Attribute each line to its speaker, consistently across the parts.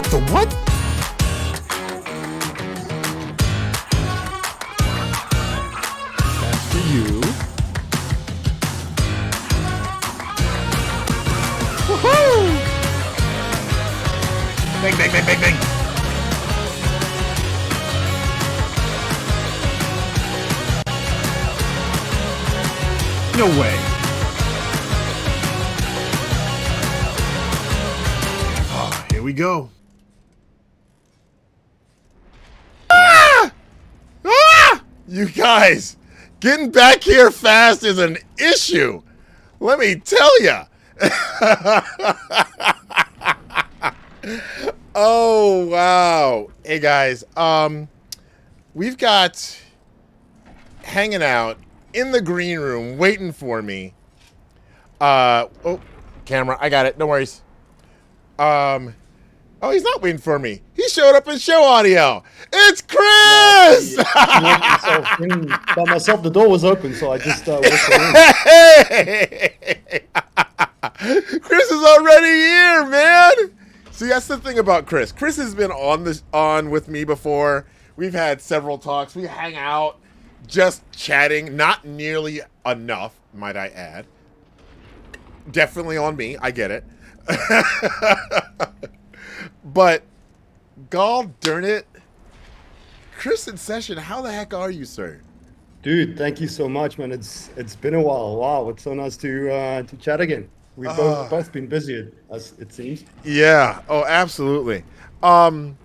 Speaker 1: The what? That's for you. Woohoo! Bang, bang, bang, bang, bang. No way. Oh, here we go. Ah! Ah! You guys, getting back here fast is an issue. Let me tell ya. Oh, wow. Hey, guys. We've got hanging out in the green room waiting for me. Oh, camera. I got it. No worries. Oh, he's not waiting for me. He showed up in show audio. It's Chris!
Speaker 2: By myself, the door was open, so I just
Speaker 1: Hey! Chris is already here, man. See, that's the thing about Chris. Chris has been on with me before. We've had several talks. We hang out, just chatting. Not nearly enough, might I add. Definitely on me. I get it. But, god darn it, ChrisInSession, how the heck are you, sir?
Speaker 2: dude, thank you so much, man. It's been a while. Wow, it's so nice to chat again. We've both been busy, as it seems.
Speaker 1: Yeah. Oh, absolutely. And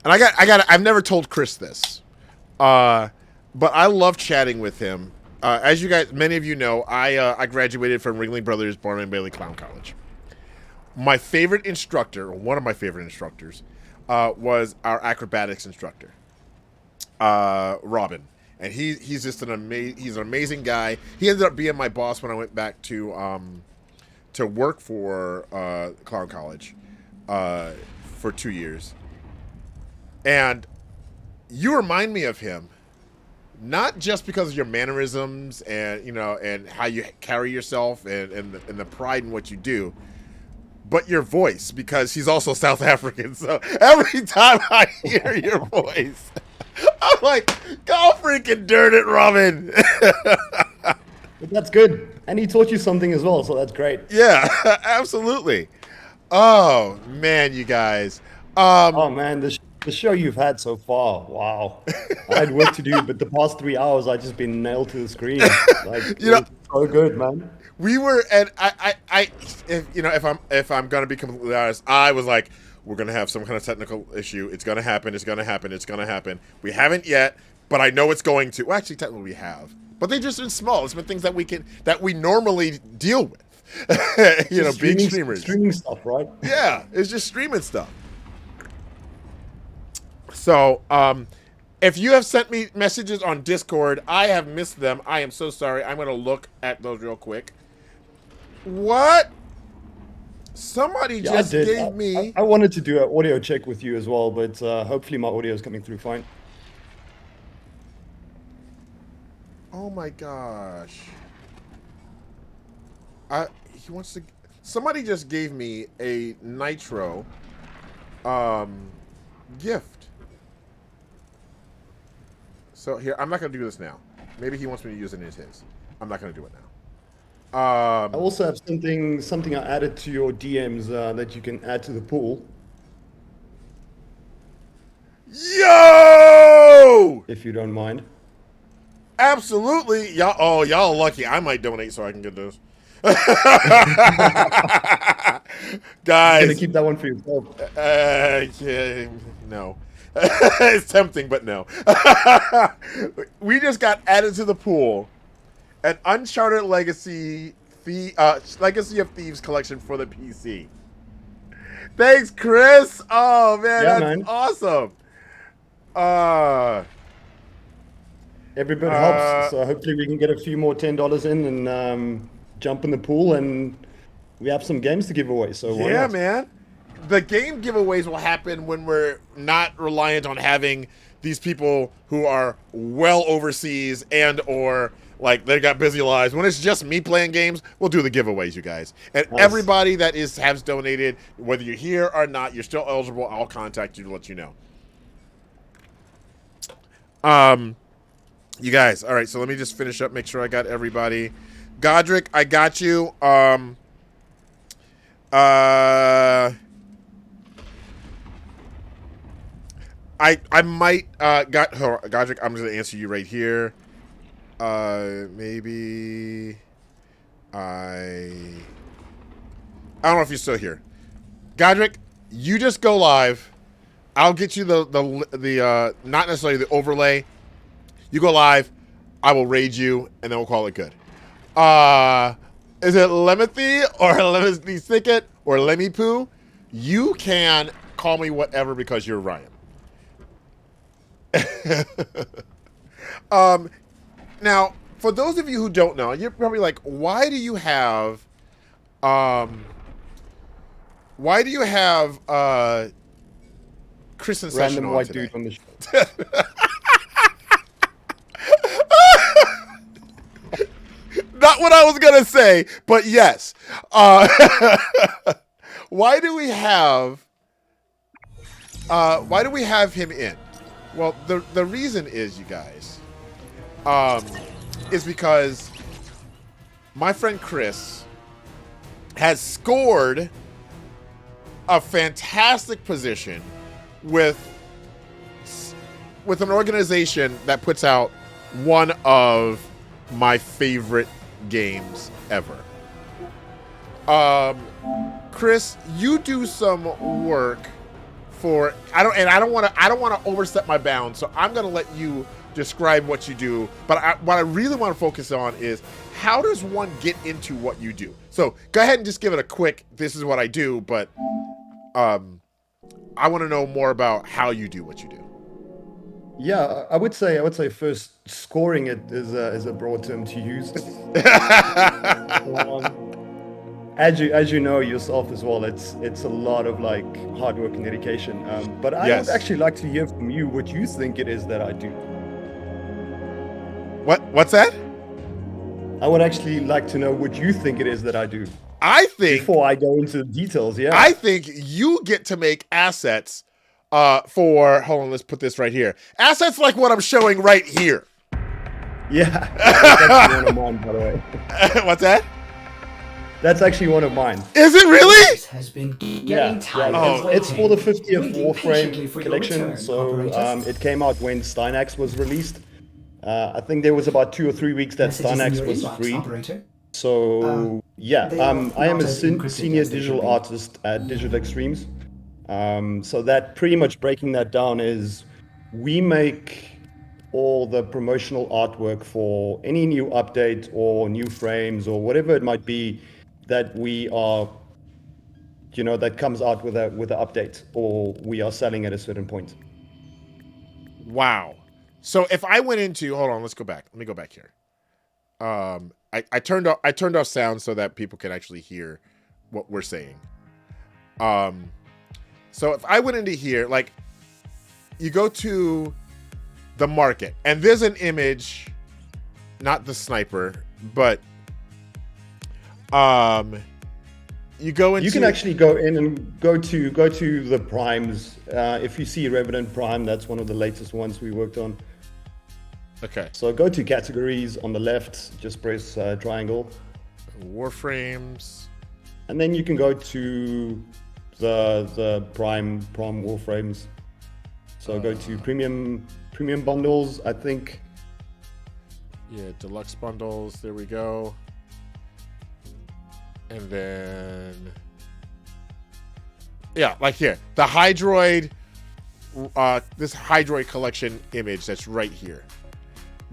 Speaker 1: I've never told Chris this, but I love chatting with him. As you guys, many of you know, I graduated from Ringling Brothers Barnum and Bailey Clown College. My favorite instructor, or one of my favorite instructors, was our acrobatics instructor, Robin, and he's just an amazing guy. He ended up being my boss when I went back to work for Clown College for 2 years, and you remind me of him. Not just because of your mannerisms and and how you carry yourself and the pride in what you do, but your voice, because he's also South African. So every time I hear your voice, I'm like, go freaking darn it, Robin.
Speaker 2: But that's good. And he taught you something as well, so that's great.
Speaker 1: Yeah, absolutely. Oh, man, you guys.
Speaker 2: Oh, man, the show you've had so far, wow. I had work to do, but the past 3 hours, I've just been nailed to the screen. Like, it's so good, man.
Speaker 1: We were, and if I'm gonna be completely honest, I was like, we're gonna have some kind of technical issue. It's gonna happen. It's gonna happen. It's gonna happen. We haven't yet, but I know it's going to. Well, actually, technically, we have, but they just been small. It's been things that we normally deal with. Being streamers,
Speaker 2: streaming stuff, right?
Speaker 1: Yeah, it's just streaming stuff. So, if you have sent me messages on Discord, I have missed them. I am so sorry. I'm gonna look at those real quick. What? Somebody just gave me...
Speaker 2: I wanted to do an audio check with you as well, but hopefully my audio is coming through fine.
Speaker 1: Oh my gosh. He wants to... Somebody just gave me a Nitro gift. So here, I'm not going to do this now. Maybe he wants me to use it as his. I'm not going to do it now.
Speaker 2: I also have something I added to your DMs that you can add to the pool.
Speaker 1: Yo!
Speaker 2: If you don't mind.
Speaker 1: Absolutely. Y'all are lucky. I might donate so I can get this. Guys.
Speaker 2: You're going to keep that one for yourself.
Speaker 1: Yeah, no. It's tempting, but no. We just got added to the pool. An Uncharted Legacy of Thieves collection for the PC. Thanks, Chris. Oh man, that's awesome.
Speaker 2: Every bit helps. So hopefully we can get a few more $10 in and jump in the pool, and we have some games to give away. So why not?
Speaker 1: Man. The game giveaways will happen when we're not reliant on having these people who are well overseas and or Like they got busy lives. When it's just me playing games, we'll do the giveaways, you guys. And
Speaker 2: Nice.
Speaker 1: everybody that has donated, whether you're here or not, you're still eligible. I'll contact you to let you know. You guys, all right. So let me just finish up. Make sure I got everybody. Godric, I got you. I might Godric, I'm just gonna answer you right here. Maybe I don't know if you're still here. Godric, you just go live. I'll get you the not necessarily the overlay. You go live, I will raid you, and then we'll call it good. Is it Lemothy or Lemothy Thicket or Lemmy Poo? You can call me whatever because you're Ryan. Now, for those of you who don't know, you're probably like, why do you have ChrisInSession
Speaker 2: Random
Speaker 1: on
Speaker 2: white
Speaker 1: today?
Speaker 2: dude on the show.
Speaker 1: Not what I was gonna say, but yes. Why do we have him in? Well, the reason is, you guys, is because my friend Chris has scored a fantastic position with an organization that puts out one of my favorite games ever. Chris, you do some work for I don't want to overstep my bounds, so I'm going to let you describe what you do. But what I really want to focus on is, how does one get into what you do? So go ahead and just give it a quick, this is what I do, but I want to know more about how you do what you do.
Speaker 2: Yeah, I would say first, scoring it is a broad term to use. As you know yourself as well, it's a lot of like hard work and dedication. But I
Speaker 1: Yes.
Speaker 2: would actually like to hear from you what you think it is that I do.
Speaker 1: What's that?
Speaker 2: I would actually like to know what you think it is that I do
Speaker 1: I think
Speaker 2: before I go into the details. Yeah.
Speaker 1: I think you get to make assets for, hold on, let's put this right here. Assets like what I'm showing right here.
Speaker 2: Yeah. That's actually one of mine, by the way.
Speaker 1: What's that?
Speaker 2: That's actually one of mine.
Speaker 1: Is it really?
Speaker 3: This has been getting tired
Speaker 1: Oh.
Speaker 3: of
Speaker 2: It's for the
Speaker 3: waiting.
Speaker 2: 50th
Speaker 3: Waiting patiently
Speaker 2: Warframe
Speaker 3: for your
Speaker 2: collection.
Speaker 3: return,
Speaker 2: So
Speaker 3: operators.
Speaker 2: it came out when Steinax was released. I think there was about 2 or 3 weeks that
Speaker 3: Messages in
Speaker 2: Steinax
Speaker 3: your
Speaker 2: was
Speaker 3: inbox,
Speaker 2: free.
Speaker 3: operator.
Speaker 2: So yeah,
Speaker 3: they are
Speaker 2: I am
Speaker 3: not
Speaker 2: a
Speaker 3: as encrypted
Speaker 2: senior
Speaker 3: as they
Speaker 2: digital
Speaker 3: should be.
Speaker 2: artist at Digital Extremes. So that pretty much breaking that down is, we make all the promotional artwork for any new update or new frames or whatever it might be that we are, that comes out with a update, or we are selling at a certain point.
Speaker 1: Wow. So if I went into, hold on, let's go back. Let me go back here. I turned off sound so that people can actually hear what we're saying. So if I went into here, like, you go to the market and there's an image, not the sniper, but you go into,
Speaker 2: You can actually go in and go to the primes. If you see Revenant Prime, that's one of the latest ones we worked on.
Speaker 1: okay,
Speaker 2: So go to categories on the left, just press triangle,
Speaker 1: Warframes.
Speaker 2: and then you can go to the prime Warframes. So go to premium bundles, I think.
Speaker 1: Yeah, deluxe bundles. There we go. And then, yeah, like here, the Hydroid, this Hydroid collection image that's right here.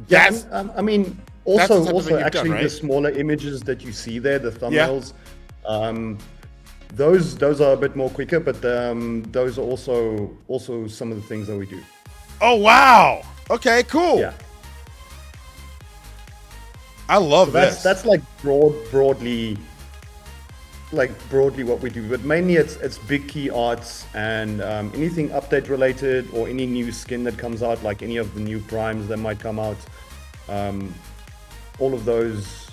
Speaker 1: That's
Speaker 2: I mean,
Speaker 1: that's the type of
Speaker 2: also
Speaker 1: thing you've
Speaker 2: actually
Speaker 1: done, right?
Speaker 2: the smaller images that you see there, the thumbnails, those are a bit more quicker, but those are also some of the things that we do.
Speaker 1: oh wow. Okay, cool.
Speaker 2: Yeah.
Speaker 1: I love this.
Speaker 2: That's like broadly what we do, but mainly it's big key arts and anything update related, or any new skin that comes out, like any of the new primes that might come out. all of those,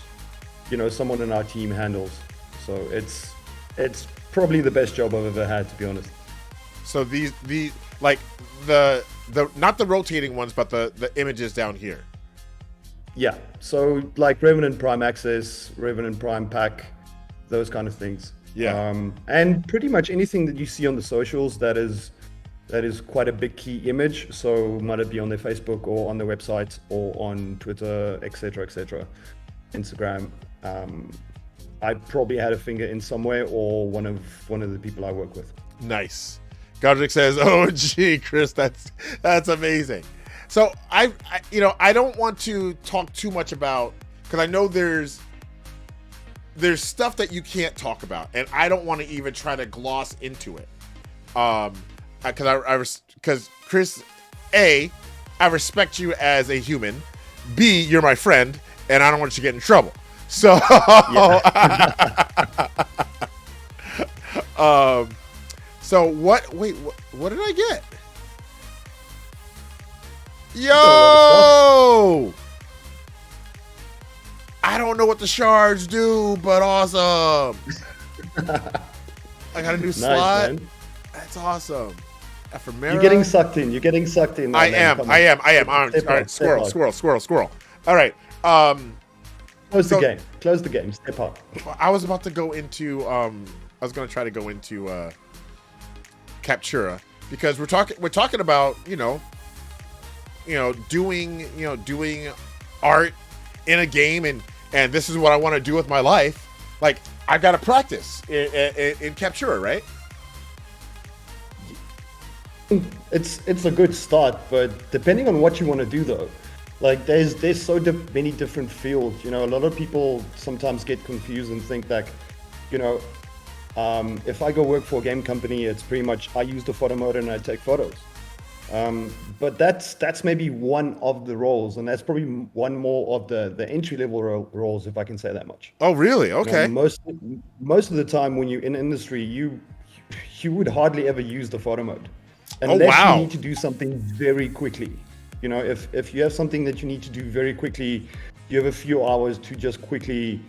Speaker 2: someone in our team handles. So it's probably the best job I've ever had, to be honest.
Speaker 1: So these like the not the rotating ones, but the images down here.
Speaker 2: Yeah. So like Revenant Prime Access, Revenant Prime Pack, those kind of things.
Speaker 1: Yeah.
Speaker 2: And pretty much anything that you see on the socials that is quite a big key image. So might it be on their Facebook or on their website or on Twitter, etc., Instagram. I probably had a finger in somewhere, or one of the people I work with.
Speaker 1: Nice. Godric says, "Oh, gee, Chris, that's amazing." So I don't want to talk too much about, because I know there's stuff that you can't talk about, and I don't want to even try to gloss into it. Because Chris, A, I respect you as a human. B, you're my friend, and I don't want you to get in trouble. So, so what? Wait, what did I get? Yo! I don't know what the shards do, but awesome. I got a new slot.
Speaker 2: Man.
Speaker 1: That's awesome. Ephemera.
Speaker 2: You're getting sucked in.
Speaker 1: I am. All right, squirrel. All right.
Speaker 2: Close the game. Step up.
Speaker 1: I was about to go into. I was going to try to go into Captura, because we're talking about doing art in a game, and this is what I want to do with my life. Like, I've got to practice in Captura, right?
Speaker 2: It's a good start, but depending on what you want to do, though, like there's so many different fields. A lot of people sometimes get confused and think that, if I go work for a game company, it's pretty much I use the photo mode and I take photos. But that's maybe one of the roles, and that's probably one more of the entry level roles, if I can say that much.
Speaker 1: Oh, really? Okay.
Speaker 2: Most of the time when you're in industry, you would hardly ever use the photo mode. Unless you need to do something very quickly. If you have something that you need to do very quickly, you have a few hours to just quickly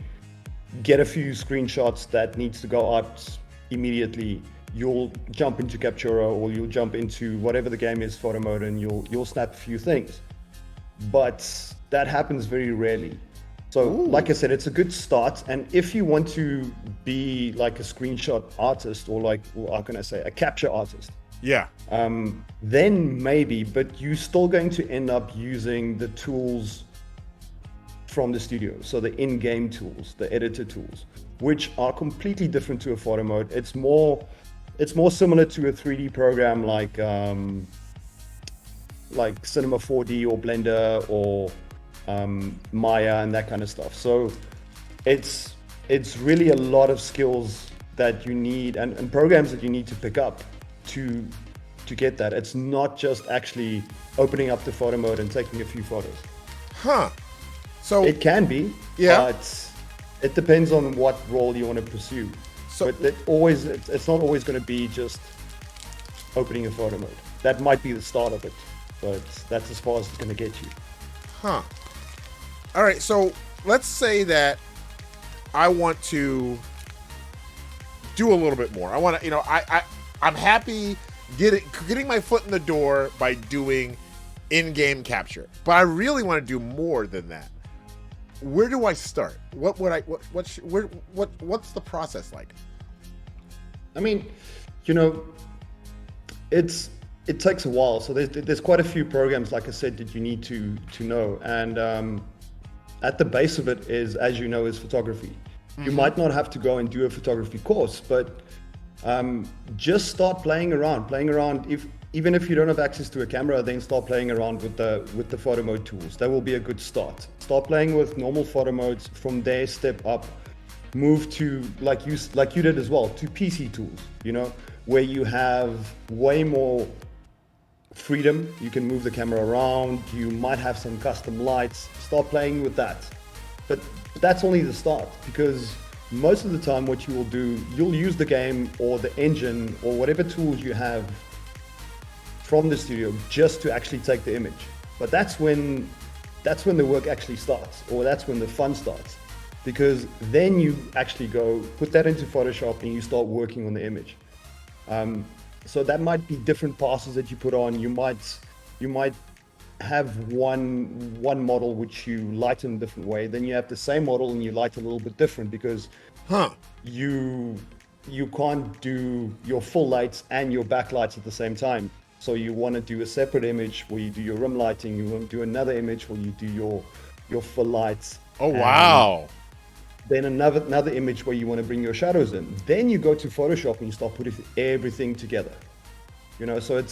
Speaker 2: get a few screenshots that needs to go out immediately, you'll jump into Captura, or you'll jump into whatever the game is, photo mode, and you'll snap a few things. But that happens very rarely. So like I said, it's a good start. And if you want to be like a screenshot artist, or how can I say, a capture artist,
Speaker 1: yeah,
Speaker 2: then maybe, but you're still going to end up using the tools from the studio. So the in-game tools, the editor tools, which are completely different to a photo mode. It's more similar to a 3D program like Cinema 4D or Blender or Maya and that kind of stuff. So it's really a lot of skills that you need and programs that you need to pick up to get that. It's not just actually opening up the photo mode and taking a few photos.
Speaker 1: Huh. So
Speaker 2: it can be, but it depends on what role you want to pursue. So but it's not always going to be just opening a photo mode. That might be the start of it, but that's as far as it's going to get you.
Speaker 1: Huh. All right. So let's say that I want to do a little bit more. I want to, I'm happy getting my foot in the door by doing in-game capture, but I really want to do more than that. Where do I start? What's the process like?
Speaker 2: I mean, it takes a while. So there's quite a few programs, like I said, that you need to know. And at the base of it is, as you know, is photography. Mm-hmm. You might not have to go and do a photography course, but just start playing around. Even if you don't have access to a camera, then start playing around with the photo mode tools. That will be a good start. Start playing with normal photo modes. From there, step up, move to like you did as well, to PC tools. Where you have way more freedom. You can move the camera around. You might have some custom lights. Start playing with that. But that's only the start, because most of the time what you will do, you'll use the game or the engine or whatever tools you have from the studio just to actually take the image. But that's when that's when the work actually starts, or that's when the fun starts, because then you actually go put that into Photoshop and you start working on the image. So that might be different passes that you put on. You might have one model which you light in a different way. Then you have the same model and you light a little bit different, because you can't do your full lights and your backlights at the same time. So you want to do a separate image where you do your rim lighting. You want to do another image where you do your full lights.
Speaker 1: Oh, wow.
Speaker 2: Then another image where you want to bring your shadows in. Then you go to Photoshop and you start putting everything together. You know, so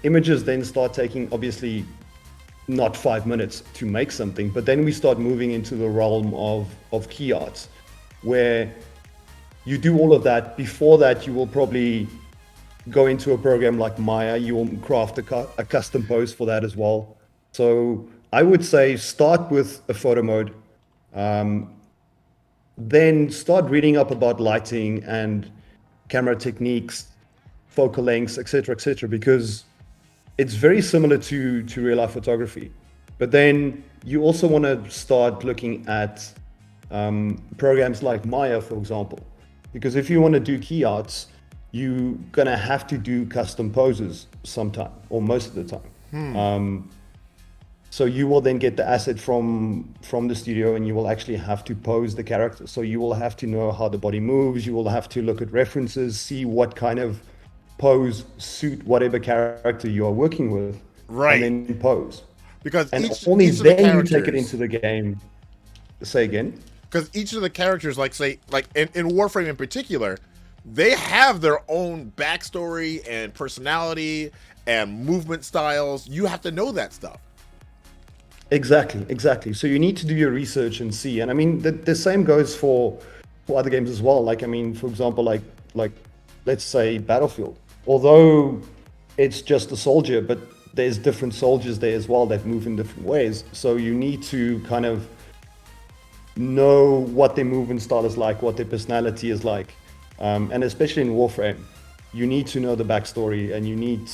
Speaker 2: images then start taking, obviously not 5 minutes to make something, but then we start moving into the realm of key arts, where you do all of that. Before that, you will probably go into a program like Maya. You will craft a custom pose for that as well. So I would say start with a photo mode, then start reading up about lighting and camera techniques, focal lengths, etc., because it's very similar to real life photography. But then you also want to start looking at programs like Maya, for example, because if you want to do key arts, you're gonna have to do custom poses sometime, or most of the time. So you will then get the asset from the studio, and you will actually have to pose the character. So you will have to know how the body moves. You will have to look at references, see what kind of pose suit whatever character you are working with,
Speaker 1: right?
Speaker 2: And then pose.
Speaker 1: Because
Speaker 2: and only then you take it into the game. Say again.
Speaker 1: Because each of the characters, like in Warframe in particular, they have their own backstory and personality and movement styles. You have to know that stuff.
Speaker 2: Exactly. So you need to do your research and see. And I mean, the same goes for other games as well. Like, I mean, for example, like let's say Battlefield. Although it's just a soldier, but there's different soldiers there as well that move in different ways. So you need to kind of know what their movement style is like, what their personality is like. And especially in Warframe, you need to know the backstory, and you need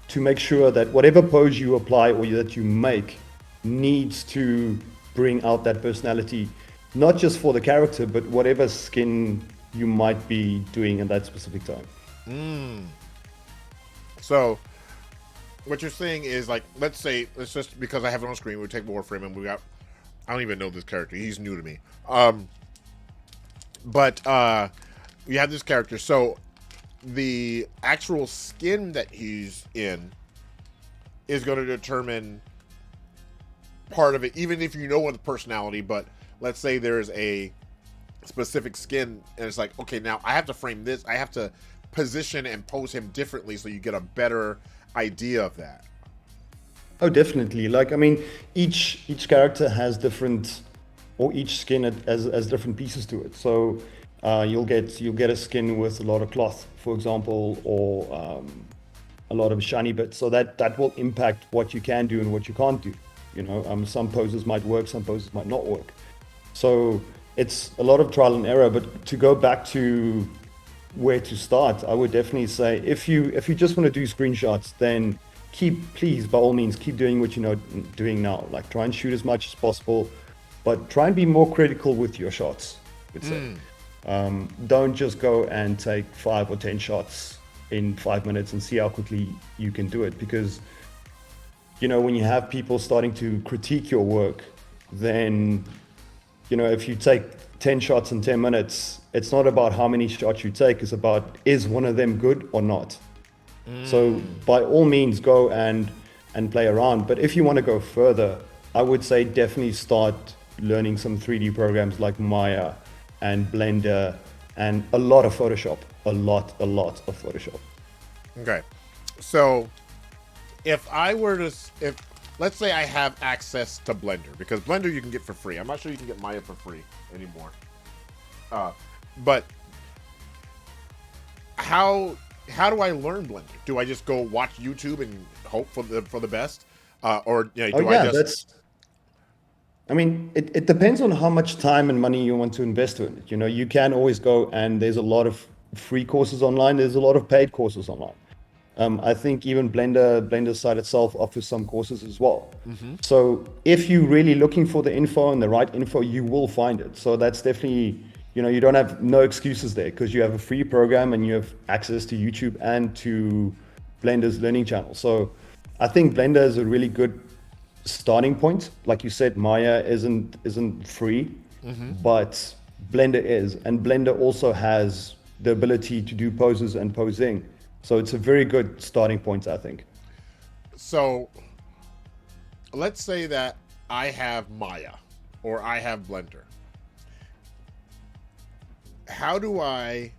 Speaker 2: to make sure that whatever pose you apply or that you make needs to bring out that personality, not just for the character, but whatever skin you might be doing in that specific time.
Speaker 1: So what you're saying is, like, let's just, because I have it on screen, we take Warframe and I don't even know this character. He's new to me. But you have this character. So the actual skin that he's in is going to determine part of it, even if you know the personality. But let's say there's a specific skin, and it's like, okay, now I have to frame this. I have to position and pose him differently so you get a better idea of that.
Speaker 2: Oh, definitely. Like, I mean, each character has different, or each skin has different pieces to it. So you'll get a skin with a lot of cloth, for example, or a lot of shiny bits. So that will impact what you can do and what you can't do. You know, some poses might work, some poses might not work. So it's a lot of trial and error. But to go back to where to start, I would definitely say if you just want to do screenshots, then please, by all means, keep doing what you know doing now. Like, try and shoot as much as possible, but try and be more critical with your shots, I would say. Don't just go and take 5 or 10 shots in 5 minutes and see how quickly you can do it. Because, you know, when you have people starting to critique your work, then, you know, if you take 10 shots in 10 minutes, it's not about how many shots you take, it's about, is one of them good or not? So by all means, go and play around. But if you want to go further, I would say definitely start learning some 3D programs like Maya and Blender and a lot of Photoshop. A lot of Photoshop.
Speaker 1: Okay. So if let's say I have access to Blender, because Blender you can get for free. I'm not sure you can get Maya for free anymore. But how do I learn Blender? Do I just go watch YouTube and hope for the best? Or you know,
Speaker 2: I mean, it depends on how much time and money you want to invest in it. You know, you can always go, and there's a lot of free courses online. There's a lot of paid courses online. I think even Blender site itself offers some courses as well. So if you're really looking for the info and the right info, you will find it. So that's definitely, you don't have no excuses there because you have a free program and you have access to YouTube and to Blender's learning channel. So I think Blender is a really good starting point. Like you said, Maya isn't free, but Blender is, and Blender also has the ability to do poses and posing. So it's a very good starting point, I think.
Speaker 1: So let's say that I have Maya or I have Blender. How do I,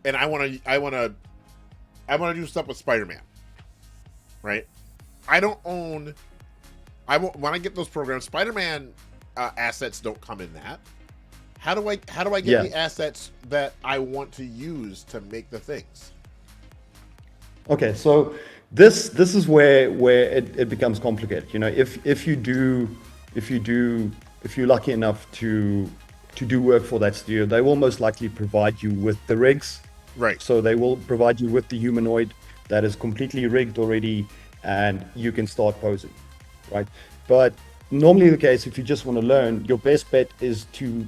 Speaker 1: and I want to do stuff with Spider-Man, right? I don't own, when I get those programs, Spider-Man assets don't come in that. How do I get the assets that I want to use to make the things?
Speaker 2: Okay, so this is where it becomes complicated. If you're lucky enough to do work for that studio, they will most likely provide you with the rigs.
Speaker 1: Right.
Speaker 2: So they will provide you with the humanoid that is completely rigged already, and you can start posing, right? But normally the case, if you just want to learn, your best bet is to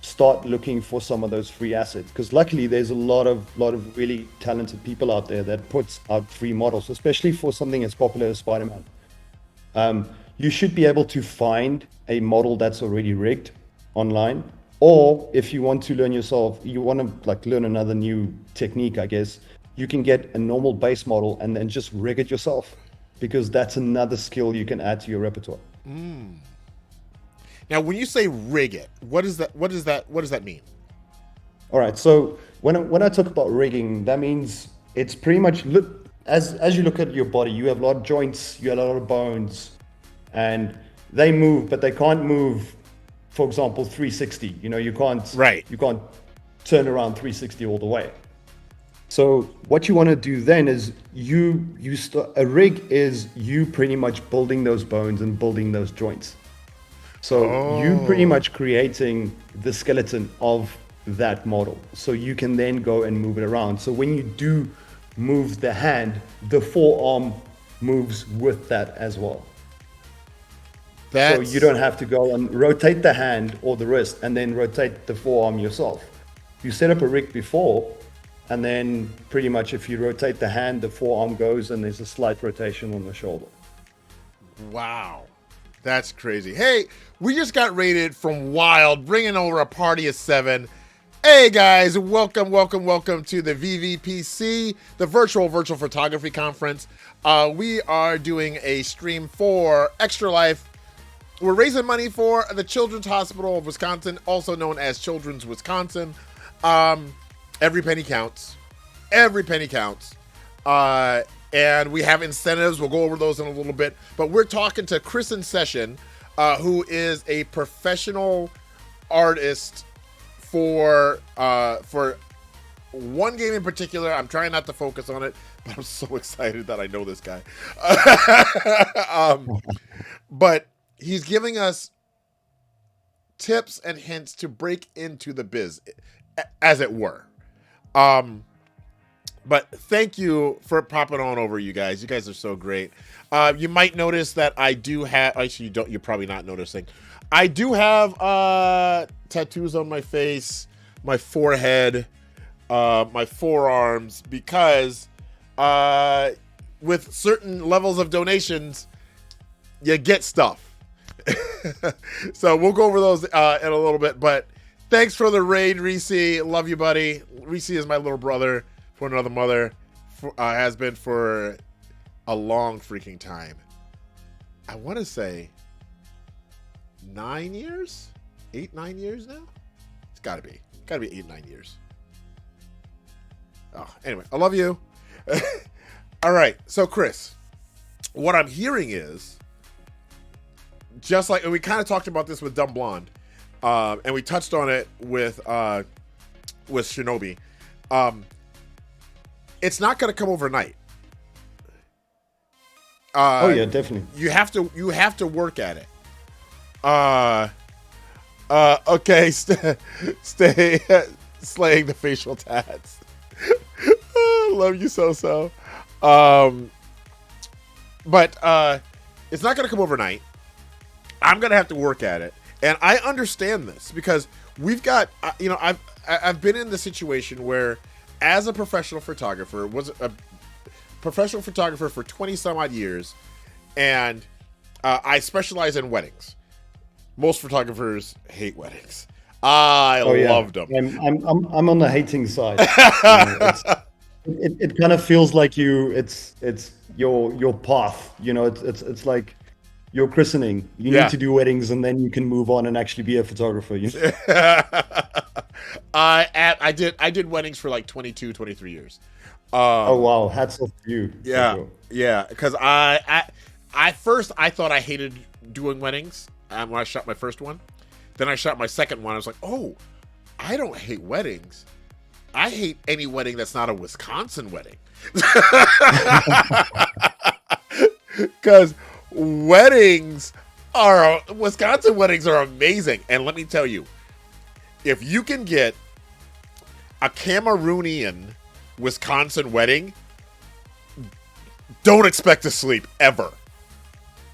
Speaker 2: start looking for some of those free assets, because luckily there's a lot of really talented people out there that puts out free models, especially for something as popular as Spider-Man. You should be able to find a model that's already rigged online, or if you want to learn yourself, you want to learn another new technique, I guess, you can get a normal base model and then just rig it yourself, because that's another skill you can add to your repertoire.
Speaker 1: Now, when you say rig it, what does that mean?
Speaker 2: All right. So when I talk about rigging, that means it's pretty much as you look at your body, you have a lot of joints, you have a lot of bones, and they move, but they can't move. For example, 360. You can't.
Speaker 1: Right.
Speaker 2: You can't turn around 360 all the way. So what you want to do then is a rig is you pretty much building those bones and building those joints. So you pretty much creating the skeleton of that model. So you can then go and move it around. So when you do move the hand, the forearm moves with that as well. So you don't have to go and rotate the hand or the wrist and then rotate the forearm yourself. You set up a rig before, and then pretty much if you rotate the hand, the forearm goes and there's a slight rotation on the shoulder.
Speaker 1: Wow. That's crazy. Hey, we just got rated from Wild, bringing over a party of 7. Hey guys, welcome to the VVPC, the virtual photography conference. We are doing a stream for Extra Life. We're raising money for the Children's Hospital of Wisconsin, also known as Children's Wisconsin. Every penny counts. Every penny counts. And we have incentives. We'll go over those in a little bit. But we're talking to ChrisInSession, who is a professional artist for one game in particular. I'm trying not to focus on it, but I'm so excited that I know this guy. But he's giving us tips and hints to break into the biz, as it were. But thank you for popping on over, you guys. You guys are so great. You might notice that I do have, actually you don't, you're probably not noticing. I do have tattoos on my face, my forehead, my forearms, because with certain levels of donations, you get stuff. So we'll go over those in a little bit, but thanks for the raid, Reese. Love you, buddy. Reese is my little brother for another mother, has been for a long freaking time. I want to say 9 years? 8, 9 years now? It's gotta be 8, 9 years. Oh, anyway, I love you. All right, so Chris, what I'm hearing is, just like, and we kind of talked about this with Dumb Blonde, and we touched on it with Shinobi. It's not going to come overnight.
Speaker 2: Oh yeah, definitely.
Speaker 1: You have to work at it. Okay, stay slaying the facial tats. I love you so. But it's not going to come overnight. I'm going to have to work at it. And I understand this because we've got, I've been in the situation where as a professional photographer, was a professional photographer for 20 some odd years, and I specialize in weddings. Most photographers hate weddings. I loved them.
Speaker 2: I'm on the hating side. It kind of feels like it's your path. It's like your christening. You need to do weddings, and then you can move on and actually be a photographer.
Speaker 1: I did weddings for like 22, 23 years.
Speaker 2: Oh wow, hats off to you.
Speaker 1: Yeah, because I first I thought I hated doing weddings when I shot my first one. Then I shot my second one. I was like, oh, I don't hate weddings. I hate any wedding that's not a Wisconsin wedding. Because Wisconsin weddings are amazing. And let me tell you, if you can get a Cameroonian Wisconsin wedding, don't expect to sleep ever.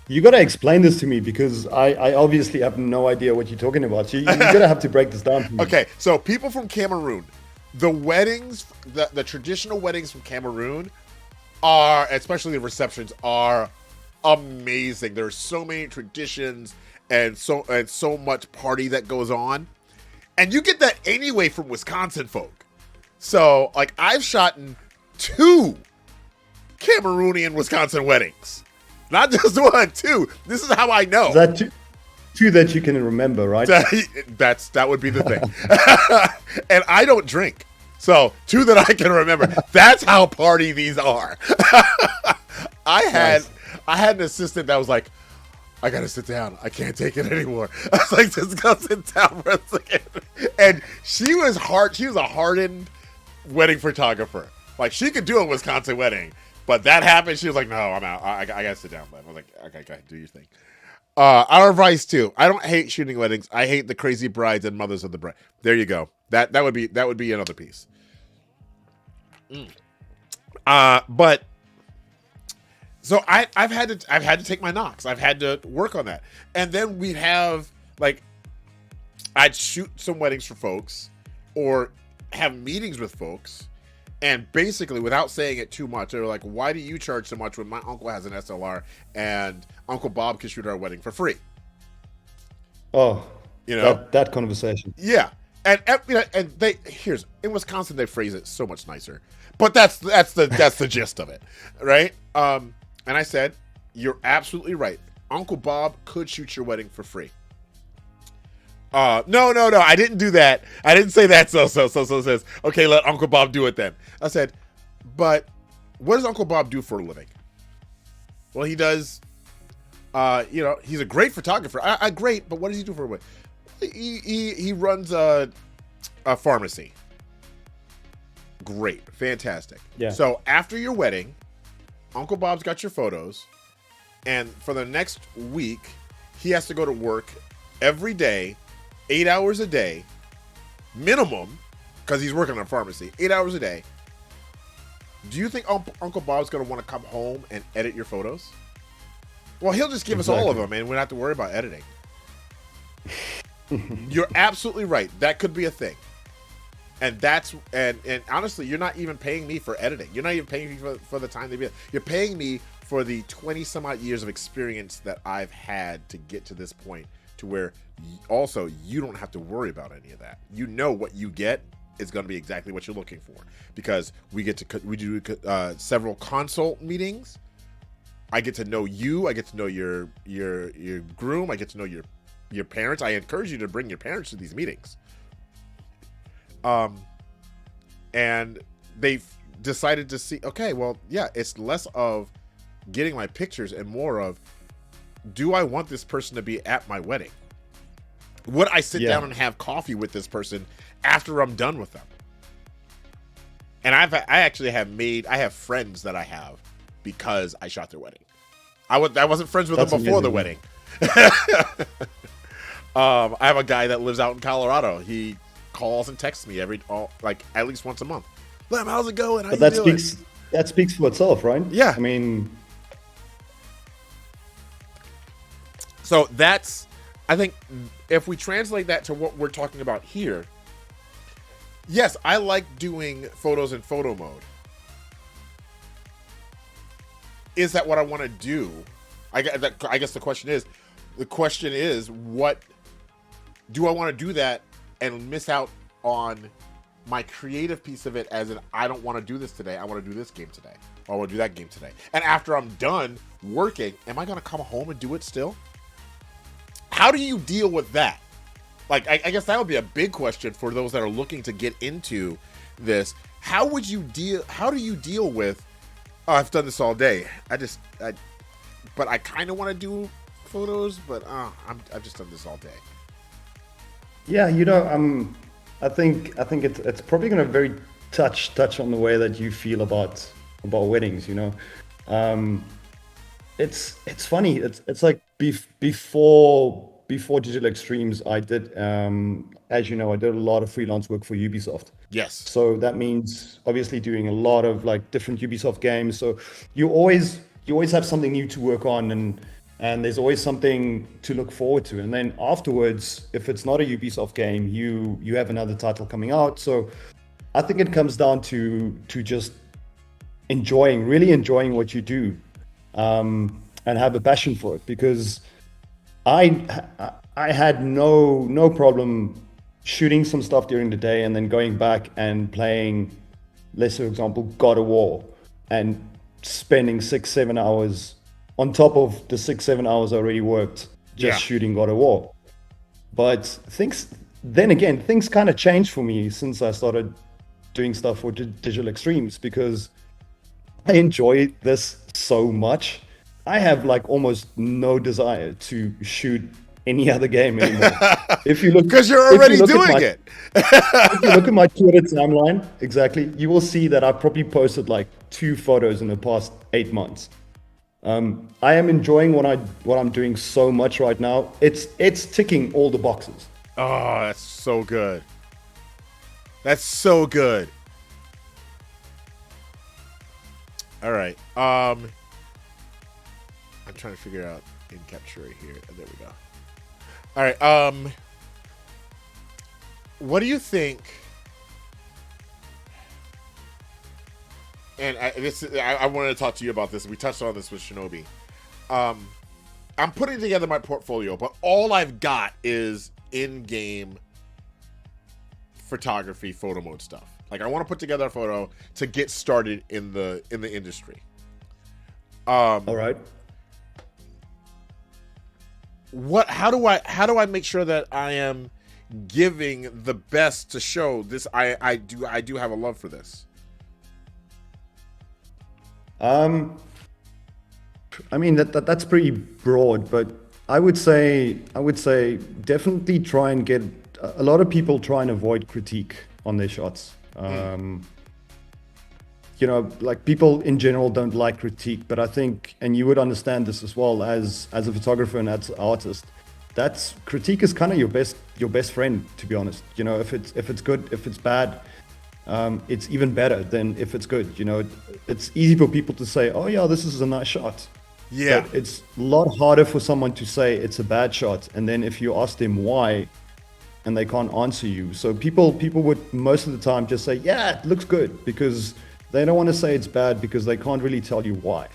Speaker 2: You got to explain this to me because I obviously have no idea what you're talking about. So you're going to have to break this down for me.
Speaker 1: Okay, so people from Cameroon, the weddings, the traditional weddings from Cameroon are, especially the receptions, are amazing. There's so many traditions and so much party that goes on. And you get that anyway from Wisconsin folk. So, like, I've shot in 2 Cameroonian Wisconsin weddings. Not just 1, 2. This is how I know.
Speaker 2: Is that two that you can remember, right?
Speaker 1: That would be the thing. And I don't drink. So 2 that I can remember. That's how party these are. I had an assistant that was like, I gotta sit down. I can't take it anymore. I was like, just go sit down for a second. And she was a hardened wedding photographer. Like, she could do a Wisconsin wedding. But that happened. She was like, no, I'm out. I gotta sit down. I was like, okay, do your thing. Our advice too. I don't hate shooting weddings. I hate the crazy brides and mothers of the bride. There you go. That would be another piece. But so I've had to take my knocks. I've had to work on that. And then we'd have, like, I'd shoot some weddings for folks or have meetings with folks. And basically, without saying it too much, they were like, why do you charge so much when my uncle has an SLR and Uncle Bob can shoot our wedding for free?
Speaker 2: Oh, that conversation.
Speaker 1: Yeah. And in Wisconsin, they phrase it so much nicer. But that's the gist of it, right? And I said, you're absolutely right. Uncle Bob could shoot your wedding for free. No, I didn't do that. I didn't say that. So says, okay, let Uncle Bob do it then. I said, but what does Uncle Bob do for a living? Well, he does, he's a great photographer. Great, but what does he do for a living? He runs a pharmacy. Great, fantastic.
Speaker 2: Yeah.
Speaker 1: So after your wedding, Uncle Bob's got your photos, and for the next week, he has to go to work every day, 8 hours a day, minimum, because he's working in a pharmacy, 8 hours a day. Do you think Uncle Bob's going to want to come home and edit your photos? Well, he'll just give us all of them, and we don't have to worry about editing. You're absolutely right. That could be a thing. And honestly, you're not even paying me for editing. You're not even paying me for the time they be. You're paying me for the 20 some odd years of experience that I've had to get to this point, to where also you don't have to worry about any of that. You know what you get is going to be exactly what you're looking for, because we do several consult meetings. I get to know you. I get to know your groom. I get to know your parents. I encourage you to bring your parents to these meetings. And they've decided to see, okay, well, yeah, it's less of getting my pictures and more of, do I want this person to be at my wedding? Would I sit down and have coffee with this person after I'm done with them? And I have friends that I have because I shot their wedding. I wasn't friends with them before the wedding. I have a guy that lives out in Colorado. He calls and texts me at least once a month. Lem, how's it going? How
Speaker 2: But
Speaker 1: you doing?
Speaker 2: that speaks for itself, right?
Speaker 1: Yeah.
Speaker 2: I mean,
Speaker 1: So that's, I think, if we translate that to what we're talking about here, yes, I like doing photos in photo mode. Is that what I want to do? I guess the question is, what do I want to do that and miss out on my creative piece of it? As in, I don't want to do this today. I want to do this game today. Or I want to do that game today. And after I'm done working, am I going to come home and do it still? How do you deal with that? Like, I guess that would be a big question for those that are looking to get into this. How do you deal with, oh, I've done this all day. But I kind of want to do photos, but I've just done this all day.
Speaker 2: yeah, I think it's probably going to very touch on the way that you feel about weddings. It's funny. It's like before Digital Extremes, I did, as you know, I did a lot of freelance work for Ubisoft.
Speaker 1: Yes.
Speaker 2: So that means obviously doing a lot of like different Ubisoft games. So you always have something new to work on, and there's always something to look forward to. And then afterwards, if it's not a Ubisoft game, you have another title coming out. So I think it comes down to just really enjoying what you do, and have a passion for it. Because I had no problem shooting some stuff during the day and then going back and playing, let's say, for example, God of War, and spending 6-7 hours on top of the 6-7 hours I already worked just shooting God of War. But things kind of changed for me since I started doing stuff for Digital Extremes, because I enjoy this so much. I have like almost no desire to shoot any other game anymore. If you look,
Speaker 1: because you're already doing it.
Speaker 2: If you look at my Twitter timeline, exactly, you will see that I probably posted like 2 photos in the past 8 months. I am enjoying what I'm doing so much right now. It's ticking all the boxes.
Speaker 1: Oh, that's so good. That's so good. All right. I'm trying to figure out in capture right here. There we go. All right. What do you think? And I wanted to talk to you about this. We touched on this with Shinobi. I'm putting together my portfolio, but all I've got is in-game photography, photo mode stuff. Like, I want to put together a photo to get started in the industry.
Speaker 2: All right.
Speaker 1: How do I make sure that I am giving the best to show this? I do have a love for this.
Speaker 2: I mean that's pretty broad, but I would say definitely try and get, a lot of people try and avoid critique on their shots. Like people in general don't like critique, but I think, and you would understand this as well as a photographer and as an artist, that's critique is kind of your best friend, to be honest. If it's good, if it's bad, it's even better than if it's good. It's easy for people to say, oh yeah, this is a nice shot.
Speaker 1: Yeah.
Speaker 2: But it's a lot harder for someone to say it's a bad shot, and then if you ask them why, and they can't answer you. So people would most of the time just say, yeah, it looks good, because they don't want to say it's bad because they can't really tell you why.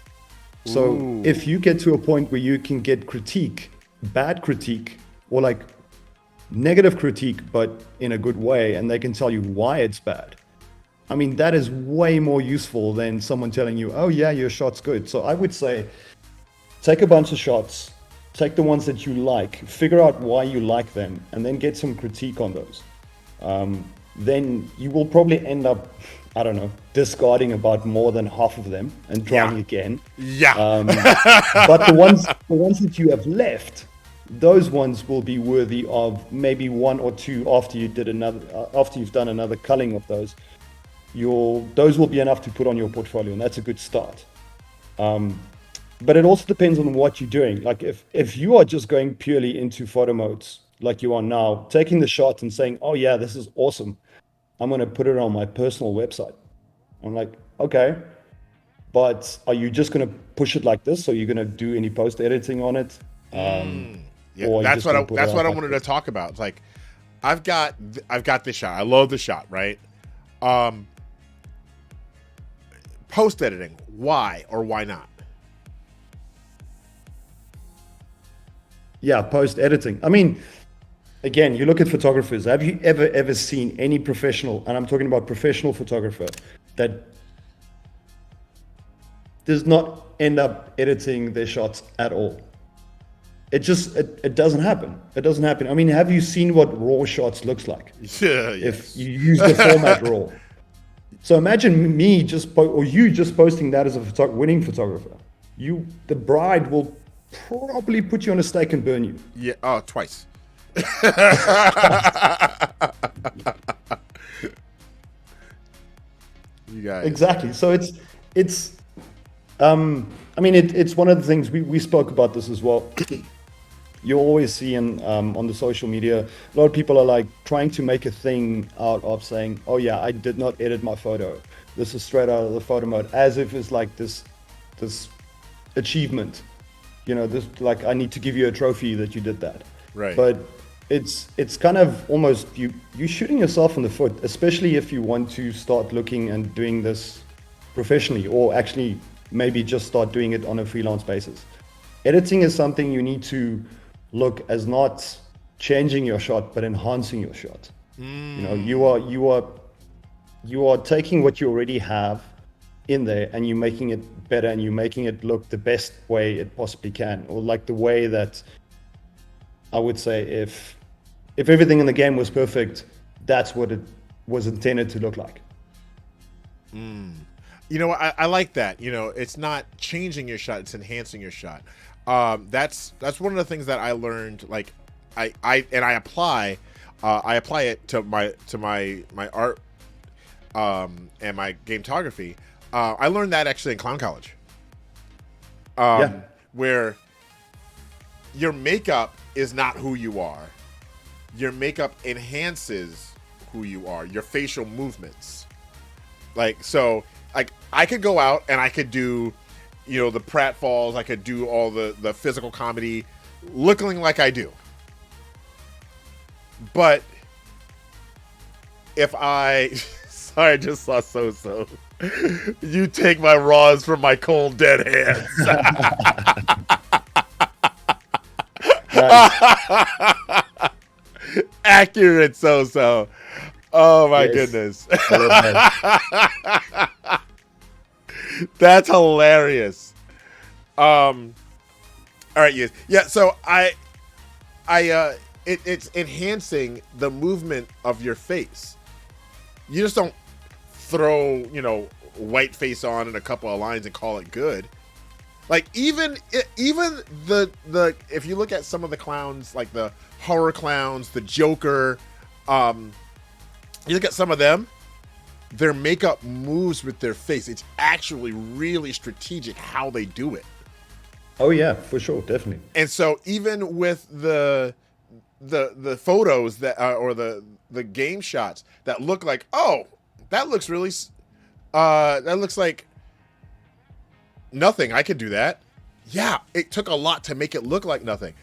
Speaker 2: So
Speaker 1: Ooh.
Speaker 2: if you get to a point where you can get critique, bad critique, or like negative critique, but in a good way, and they can tell you why it's bad, I mean, that is way more useful than someone telling you, oh yeah, your shot's good. So I would say, take a bunch of shots, take the ones that you like, figure out why you like them, and then get some critique on those. Then you will probably end up, I don't know, discarding about more than half of them and trying again.
Speaker 1: Yeah.
Speaker 2: But the ones that you have left, those ones will be worthy of maybe 1 or 2 after you've done another culling of those. Those will be enough to put on your portfolio, and that's a good start. But it also depends on what you're doing. Like if you are just going purely into photo modes like you are now, taking the shot and saying, oh yeah, this is awesome, I'm going to put it on my personal website. I'm like, okay, but are you just going to push it like this? Or are you going to do any post editing on it?
Speaker 1: Yeah,
Speaker 2: Or are you
Speaker 1: that's
Speaker 2: just
Speaker 1: what
Speaker 2: going to put it
Speaker 1: that's
Speaker 2: out
Speaker 1: what I
Speaker 2: like
Speaker 1: wanted
Speaker 2: this?
Speaker 1: to talk about. It's like I've got this shot. I love the shot, right? Post editing. Why or why not?
Speaker 2: Yeah, post editing. I mean, again, you look at photographers. Have you ever seen any professional, and I'm talking about professional photographer, that does not end up editing their shots at all? It doesn't happen. It doesn't happen. I mean, have you seen what raw shots looks like?
Speaker 1: Yeah,
Speaker 2: If
Speaker 1: yes.
Speaker 2: you use the format raw. So imagine me or you just posting that as a winning photographer. The bride will probably put you on a stake and burn you.
Speaker 1: Yeah. Oh, twice. You guys.
Speaker 2: Exactly. So it's I mean it's one of the things we spoke about this as well. You always see on the social media, a lot of people are like trying to make a thing out of saying, oh yeah, I did not edit my photo. This is straight out of the photo mode, as if it's like this achievement. You know, this like I need to give you a trophy that you did that.
Speaker 1: Right.
Speaker 2: But it's kind of almost you shooting yourself in the foot, especially if you want to start looking and doing this professionally, or actually maybe just start doing it on a freelance basis. Editing is something you need to look as not changing your shot, but enhancing your shot. You know, you are taking what you already have in there and you're making it better and you're making it look the best way it possibly can, or like the way that I would say if everything in the game was perfect, that's what it was intended to look like.
Speaker 1: You know, I like that. You know, it's not changing your shot; it's enhancing your shot. That's one of the things that I learned. Like, I apply it to my art and my gametography. I learned that actually in clown college. Where your makeup is not who you are. Your makeup enhances who you are. Your facial movements. Like, so, like, I could go out and I could do, you know, the pratfalls. I could do all the physical comedy looking like I do. But if I... Sorry, I just saw So-So. You take my raws from my cold, dead hands. Accurate So-So. Oh my goodness. That's hilarious. All right, yes. Yeah, so it's enhancing the movement of your face. You just don't throw, you know, white face on and a couple of lines and call it good. Like even the if you look at some of the clowns, like the horror clowns, the Joker, you look at some of them, their makeup moves with their face. It's actually really strategic how they do it.
Speaker 2: Oh yeah, for sure, definitely.
Speaker 1: And so even with the photos that or the game shots that look like, oh, that looks really that looks like nothing. I could do that. Yeah, it took a lot to make it look like nothing.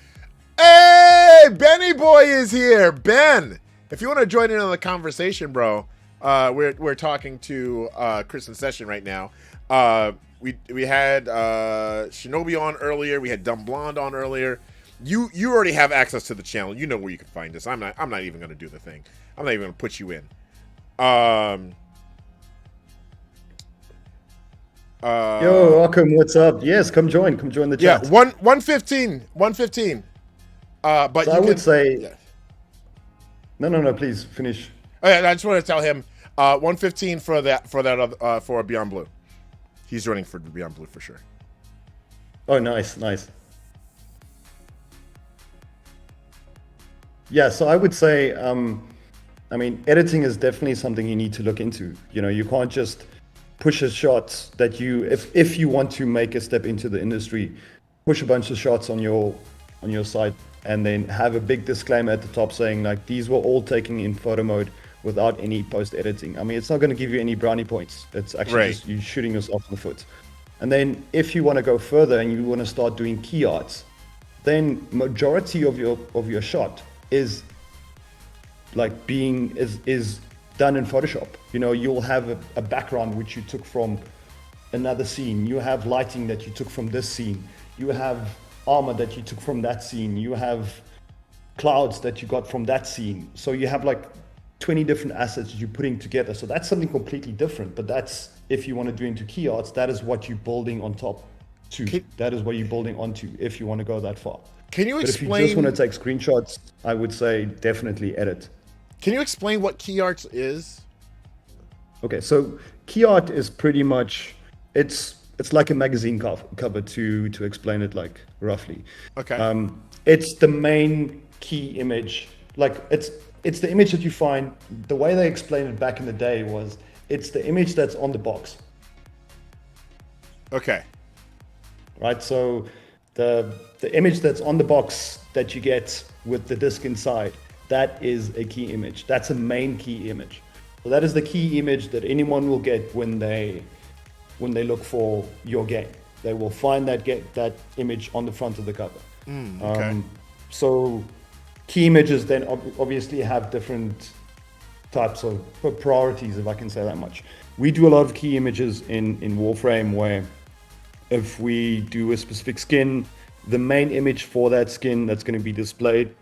Speaker 1: Hey, Benny Boy is here. Ben, if you want to join in on the conversation, bro, we're talking to ChrisInSession right now. We had Shinobi on earlier. We had Dumb Blonde on earlier. You already have access to the channel. You know where you can find us. I'm not even gonna do the thing. I'm not even gonna put you in.
Speaker 2: Yo, welcome. What's up? Yes, come join the chat.
Speaker 1: Yeah, 115. But
Speaker 2: so
Speaker 1: you
Speaker 2: I would say,
Speaker 1: yeah.
Speaker 2: No, please finish.
Speaker 1: Oh, yeah, I just want to tell him 115 for Beyond Blue. He's joining for Beyond Blue for sure.
Speaker 2: Oh, nice. Yeah, so I would say, I mean, editing is definitely something you need to look into. You know, you can't just push a shot that if you want to make a step into the industry, push a bunch of shots on your site and then have a big disclaimer at the top saying like, these were all taken in photo mode without any post editing. I mean, it's not going to give you any brownie points. It's actually
Speaker 1: Right.
Speaker 2: just you shooting yourself in the foot. And then if you want to go further and you want to start doing key arts, then majority of your shot is like is done in Photoshop. You know, you'll have a background which you took from another scene. You have lighting that you took from this scene. You have armor that you took from that scene. You have clouds that you got from that scene. So you have like 20 different assets that you're putting together. So that's something completely different. But that's, if you want to do into key arts, that is what you're building on top to. That is what you're building onto if you want to go that far.
Speaker 1: Can you
Speaker 2: But if
Speaker 1: explain?
Speaker 2: you just want to take screenshots, I would say definitely edit.
Speaker 1: Can you explain what key arts is?
Speaker 2: Okay, so key art is pretty much it's like a magazine cover to explain it like roughly.
Speaker 1: Okay.
Speaker 2: It's the main key image. Like it's the image that you find. The way they explained it back in the day was it's the image that's on the box.
Speaker 1: Okay.
Speaker 2: Right? So the image that's on the box that you get with the disc inside, that is a key image. That's a main key image. So that is the key image that anyone will get when they look for your game. They will find that image on the front of the cover.
Speaker 1: Okay.
Speaker 2: So key images then obviously have different types of priorities, if I can say that much. We do a lot of key images in Warframe where if we do a specific skin, the main image for that skin that's going to be displayed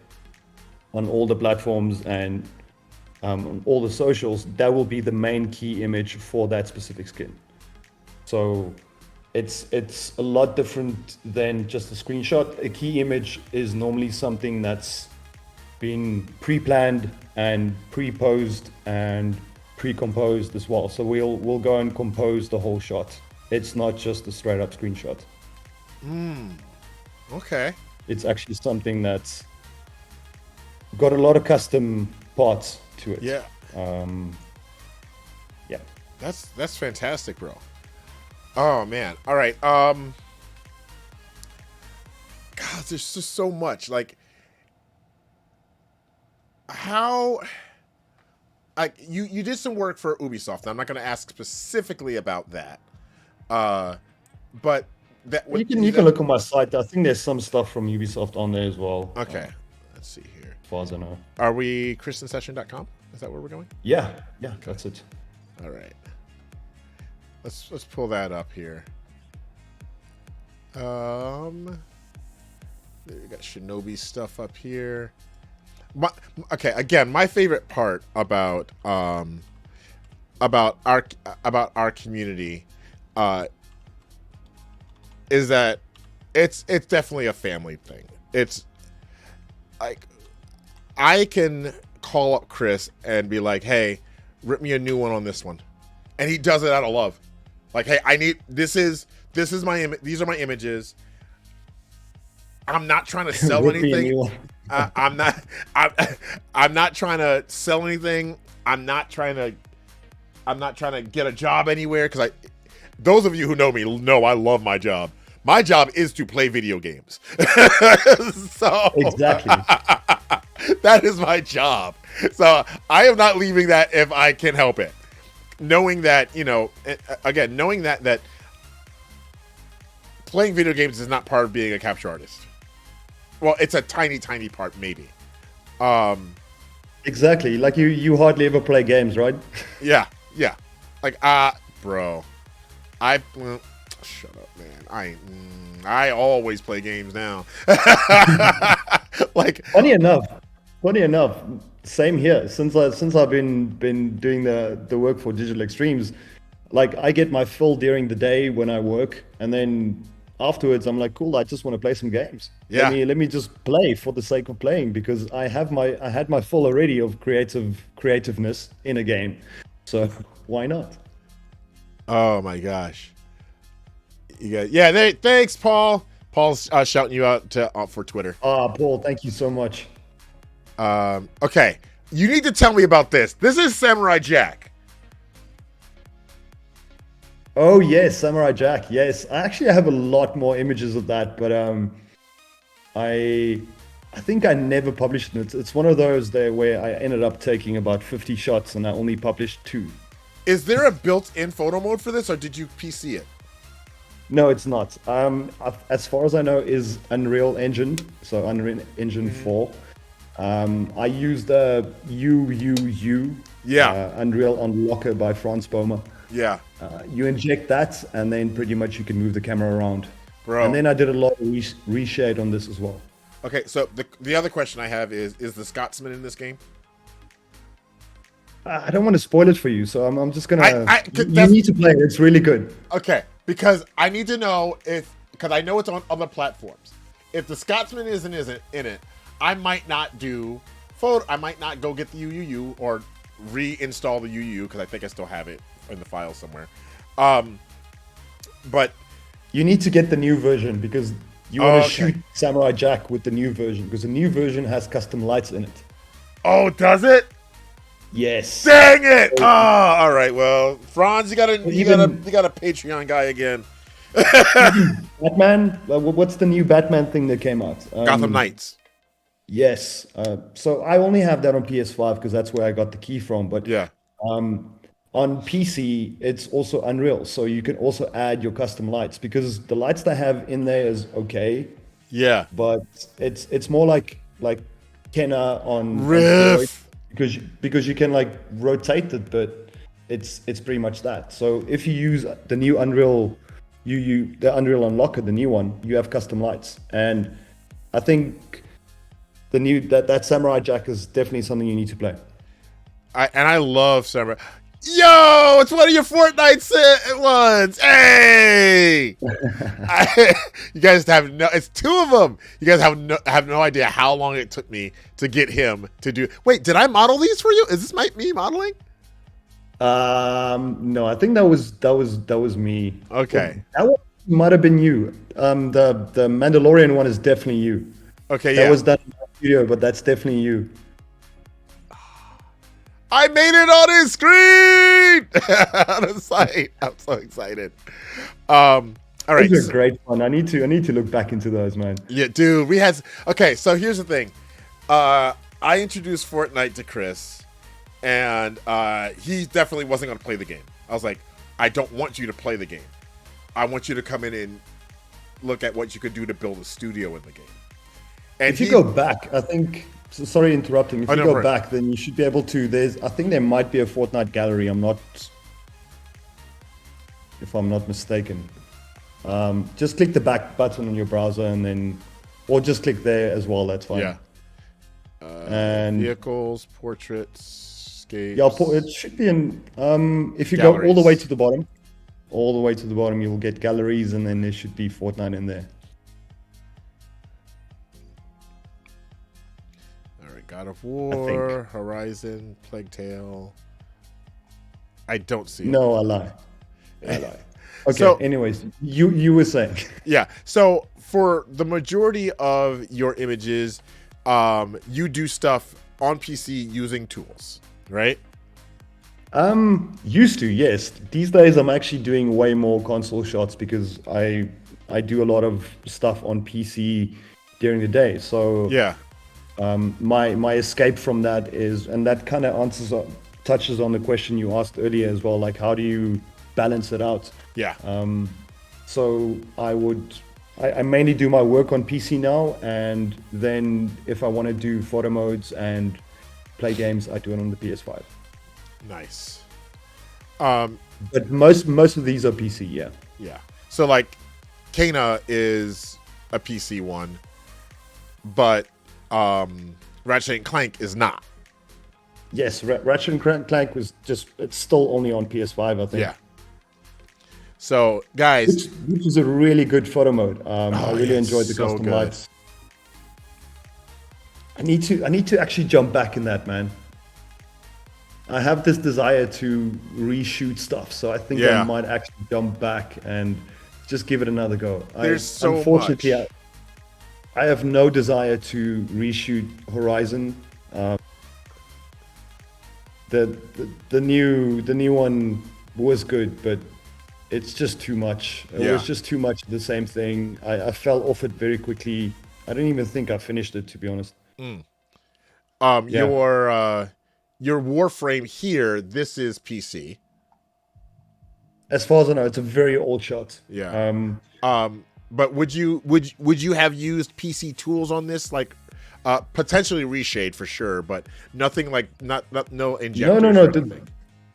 Speaker 2: on all the platforms and on all the socials, that will be the main key image for that specific skin. So it's a lot different than just a screenshot. A key image is normally something that's been pre-planned and pre-posed and pre-composed as well. So we'll go and compose the whole shot. It's not just a straight up screenshot.
Speaker 1: Okay.
Speaker 2: It's actually something that's got a lot of custom parts to it.
Speaker 1: Yeah.
Speaker 2: Yeah.
Speaker 1: That's fantastic, bro. Oh man. All right. God, there's just so much. Like, how? Like, you did some work for Ubisoft. I'm not going to ask specifically about that. But that
Speaker 2: You can look on my site. I think there's some stuff from Ubisoft on there as well.
Speaker 1: Okay. Let's see here.
Speaker 2: As far as I know.
Speaker 1: Are we ChrisInSession.com? Is that where we're going?
Speaker 2: Yeah, that's it.
Speaker 1: All right. Let's pull that up here. We got Shinobi stuff up here. My favorite part about our community is that it's definitely a family thing. It's like I can call up Chris and be like, "Hey, rip me a new one on this one," and he does it out of love. Like, "Hey, I need this is my these are my images. I'm not trying to sell anything. I'm not trying to sell anything. I'm not trying to get a job anywhere because those of you who know me know I love my job. My job is to play video games. So
Speaker 2: Exactly.
Speaker 1: that is my job. So I am not leaving that if I can help it. Knowing that, knowing that playing video games is not part of being a capture artist. Well, it's a tiny, tiny part, maybe.
Speaker 2: Exactly. Like you hardly ever play games, right?
Speaker 1: Yeah. Like, bro, shut up, man. I always play games now. Like,
Speaker 2: Funny enough, same here. Since I've been doing the work for Digital Extremes, like I get my fill during the day when I work, and then afterwards I'm like, cool, I just want to play some games.
Speaker 1: Yeah.
Speaker 2: Let me just play for the sake of playing because I had my fill already of creativeness in a game. So why not?
Speaker 1: oh my gosh. Thanks, Paul. Paul's shouting you out for Twitter.
Speaker 2: Paul, thank you so much.
Speaker 1: Okay, you need to tell me about this. This is Samurai Jack.
Speaker 2: Oh yes, Samurai Jack. Yes, I actually have a lot more images of that, but I I think I never published it. It's one of those there where I ended up taking about 50 shots and I only published 2.
Speaker 1: Is there a built-in photo mode for this, or did you PC it?
Speaker 2: No, it's not. As far as I know, is Unreal Engine, so Unreal Engine 4. I used the UUU, Unreal Unlocker by Franz Bomer.
Speaker 1: Yeah.
Speaker 2: You inject that, and then pretty much you can move the camera around.
Speaker 1: Bro.
Speaker 2: And then I did a lot of reshade on this as well.
Speaker 1: Okay, so the other question I have is the Scotsman in this game?
Speaker 2: I don't want to spoil it for you, so I'm just gonna. You
Speaker 1: that's-
Speaker 2: need to play it. It's really good.
Speaker 1: Okay, because I need to know because I know it's on other platforms. If the Scotsman isn't in it, I might not do photo. I might not go get the UUU or reinstall the UUU because I think I still have it in the file somewhere. But
Speaker 2: you need to get the new version because you want to shoot Samurai Jack with the new version because the new version has custom lights in it.
Speaker 1: Oh, does it?
Speaker 2: Yes.
Speaker 1: Dang it! Oh, all right. Well, Franz, you got a Patreon guy again.
Speaker 2: Batman. What's the new Batman thing that came out?
Speaker 1: Gotham Knights.
Speaker 2: Yes. So I only have that on PS5 because that's where I got the key from. But
Speaker 1: yeah.
Speaker 2: On PC, it's also Unreal, so you can also add your custom lights because the lights they have in there is okay.
Speaker 1: Yeah.
Speaker 2: But it's more like Kenna on
Speaker 1: Riff.
Speaker 2: Because you can like rotate it, but it's pretty much that. So if you use the new Unreal, the Unreal Unlocker, the new one, you have custom lights, and I think the new that Samurai Jack is definitely something you need to play.
Speaker 1: I love Samurai. Yo, it's one of your Fortnite ones. Hey, you guys have it's 2 of them. You guys have no idea how long it took me to get him to do. Wait, did I model these for you? Is this me modeling?
Speaker 2: No, I think that was me.
Speaker 1: Okay,
Speaker 2: that one might have been you. The Mandalorian one is definitely you.
Speaker 1: Okay,
Speaker 2: that was done in the studio, but that's definitely you.
Speaker 1: I made it on his screen on the site. I'm so excited. All right,
Speaker 2: those are great fun. I need to look back into those, man.
Speaker 1: Yeah, dude. Okay, so here's the thing. I introduced Fortnite to Chris, and he definitely wasn't going to play the game. I was like, I don't want you to play the game. I want you to come in and look at what you could do to build a studio in the game. And
Speaker 2: if you go back, I think. So sorry interrupting. If you go back, then you should be able to. I think there might be a Fortnite gallery. If I'm not mistaken. Just click the back button on your browser and then, or just click there as well. That's fine.
Speaker 1: Yeah. And vehicles, portraits, scapes.
Speaker 2: Yeah, it should be in. If you go all the way to the bottom, you'll get galleries, and then there should be Fortnite in there.
Speaker 1: God of War, Horizon, Plague Tale. I don't see it.
Speaker 2: No, I lie. Okay, so, anyways, you were saying.
Speaker 1: Yeah, so for the majority of your images, you do stuff on PC using tools, right?
Speaker 2: Used to, yes. These days I'm actually doing way more console shots because I do a lot of stuff on PC during the day. So
Speaker 1: yeah.
Speaker 2: My escape from that is, and that kind of touches on the question you asked earlier as well, like how do you balance it out?
Speaker 1: Yeah.
Speaker 2: So I mainly do my work on PC now, and then if I want to do photo modes and play games, I do it on the PS5.
Speaker 1: Nice.
Speaker 2: But most of these are PC, yeah.
Speaker 1: Yeah. So like, Kana is a PC one, but Ratchet and Clank is not.
Speaker 2: Yes, Ratchet and Clank it's still only on PS5, I think.
Speaker 1: Yeah. So, guys,
Speaker 2: which is a really good photo mode. I really enjoyed the custom lights. I need to actually jump back in that, man. I have this desire to reshoot stuff, so I think I might actually jump back and just give it another go. Unfortunately, I have no desire to reshoot Horizon. The new one was good, but it's just too much. It was just too much of the same thing. I fell off it very quickly. I don't even think I finished it, to be honest.
Speaker 1: Your Warframe here, this is PC.
Speaker 2: As far as I know, it's a very old shot.
Speaker 1: Yeah. But would you have used PC tools on this, like potentially reshade for sure, but nothing like no injectors?
Speaker 2: No.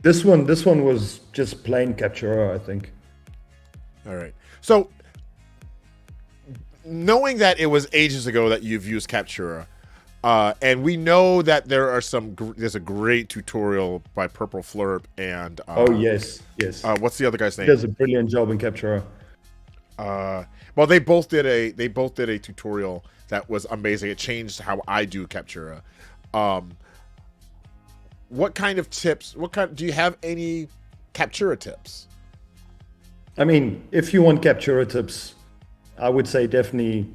Speaker 2: This one was just plain Captura, I think.
Speaker 1: All right. So knowing that it was ages ago that you've used Captura, and we know that there's a great tutorial by Purple Flurp and
Speaker 2: yes.
Speaker 1: What's the other guy's name?
Speaker 2: He does a brilliant job in Captura.
Speaker 1: Well, they both did a tutorial that was amazing. It changed how I do Captura. What kind of tips? Do you have any Captura tips?
Speaker 2: I mean, if you want Captura tips, I would say definitely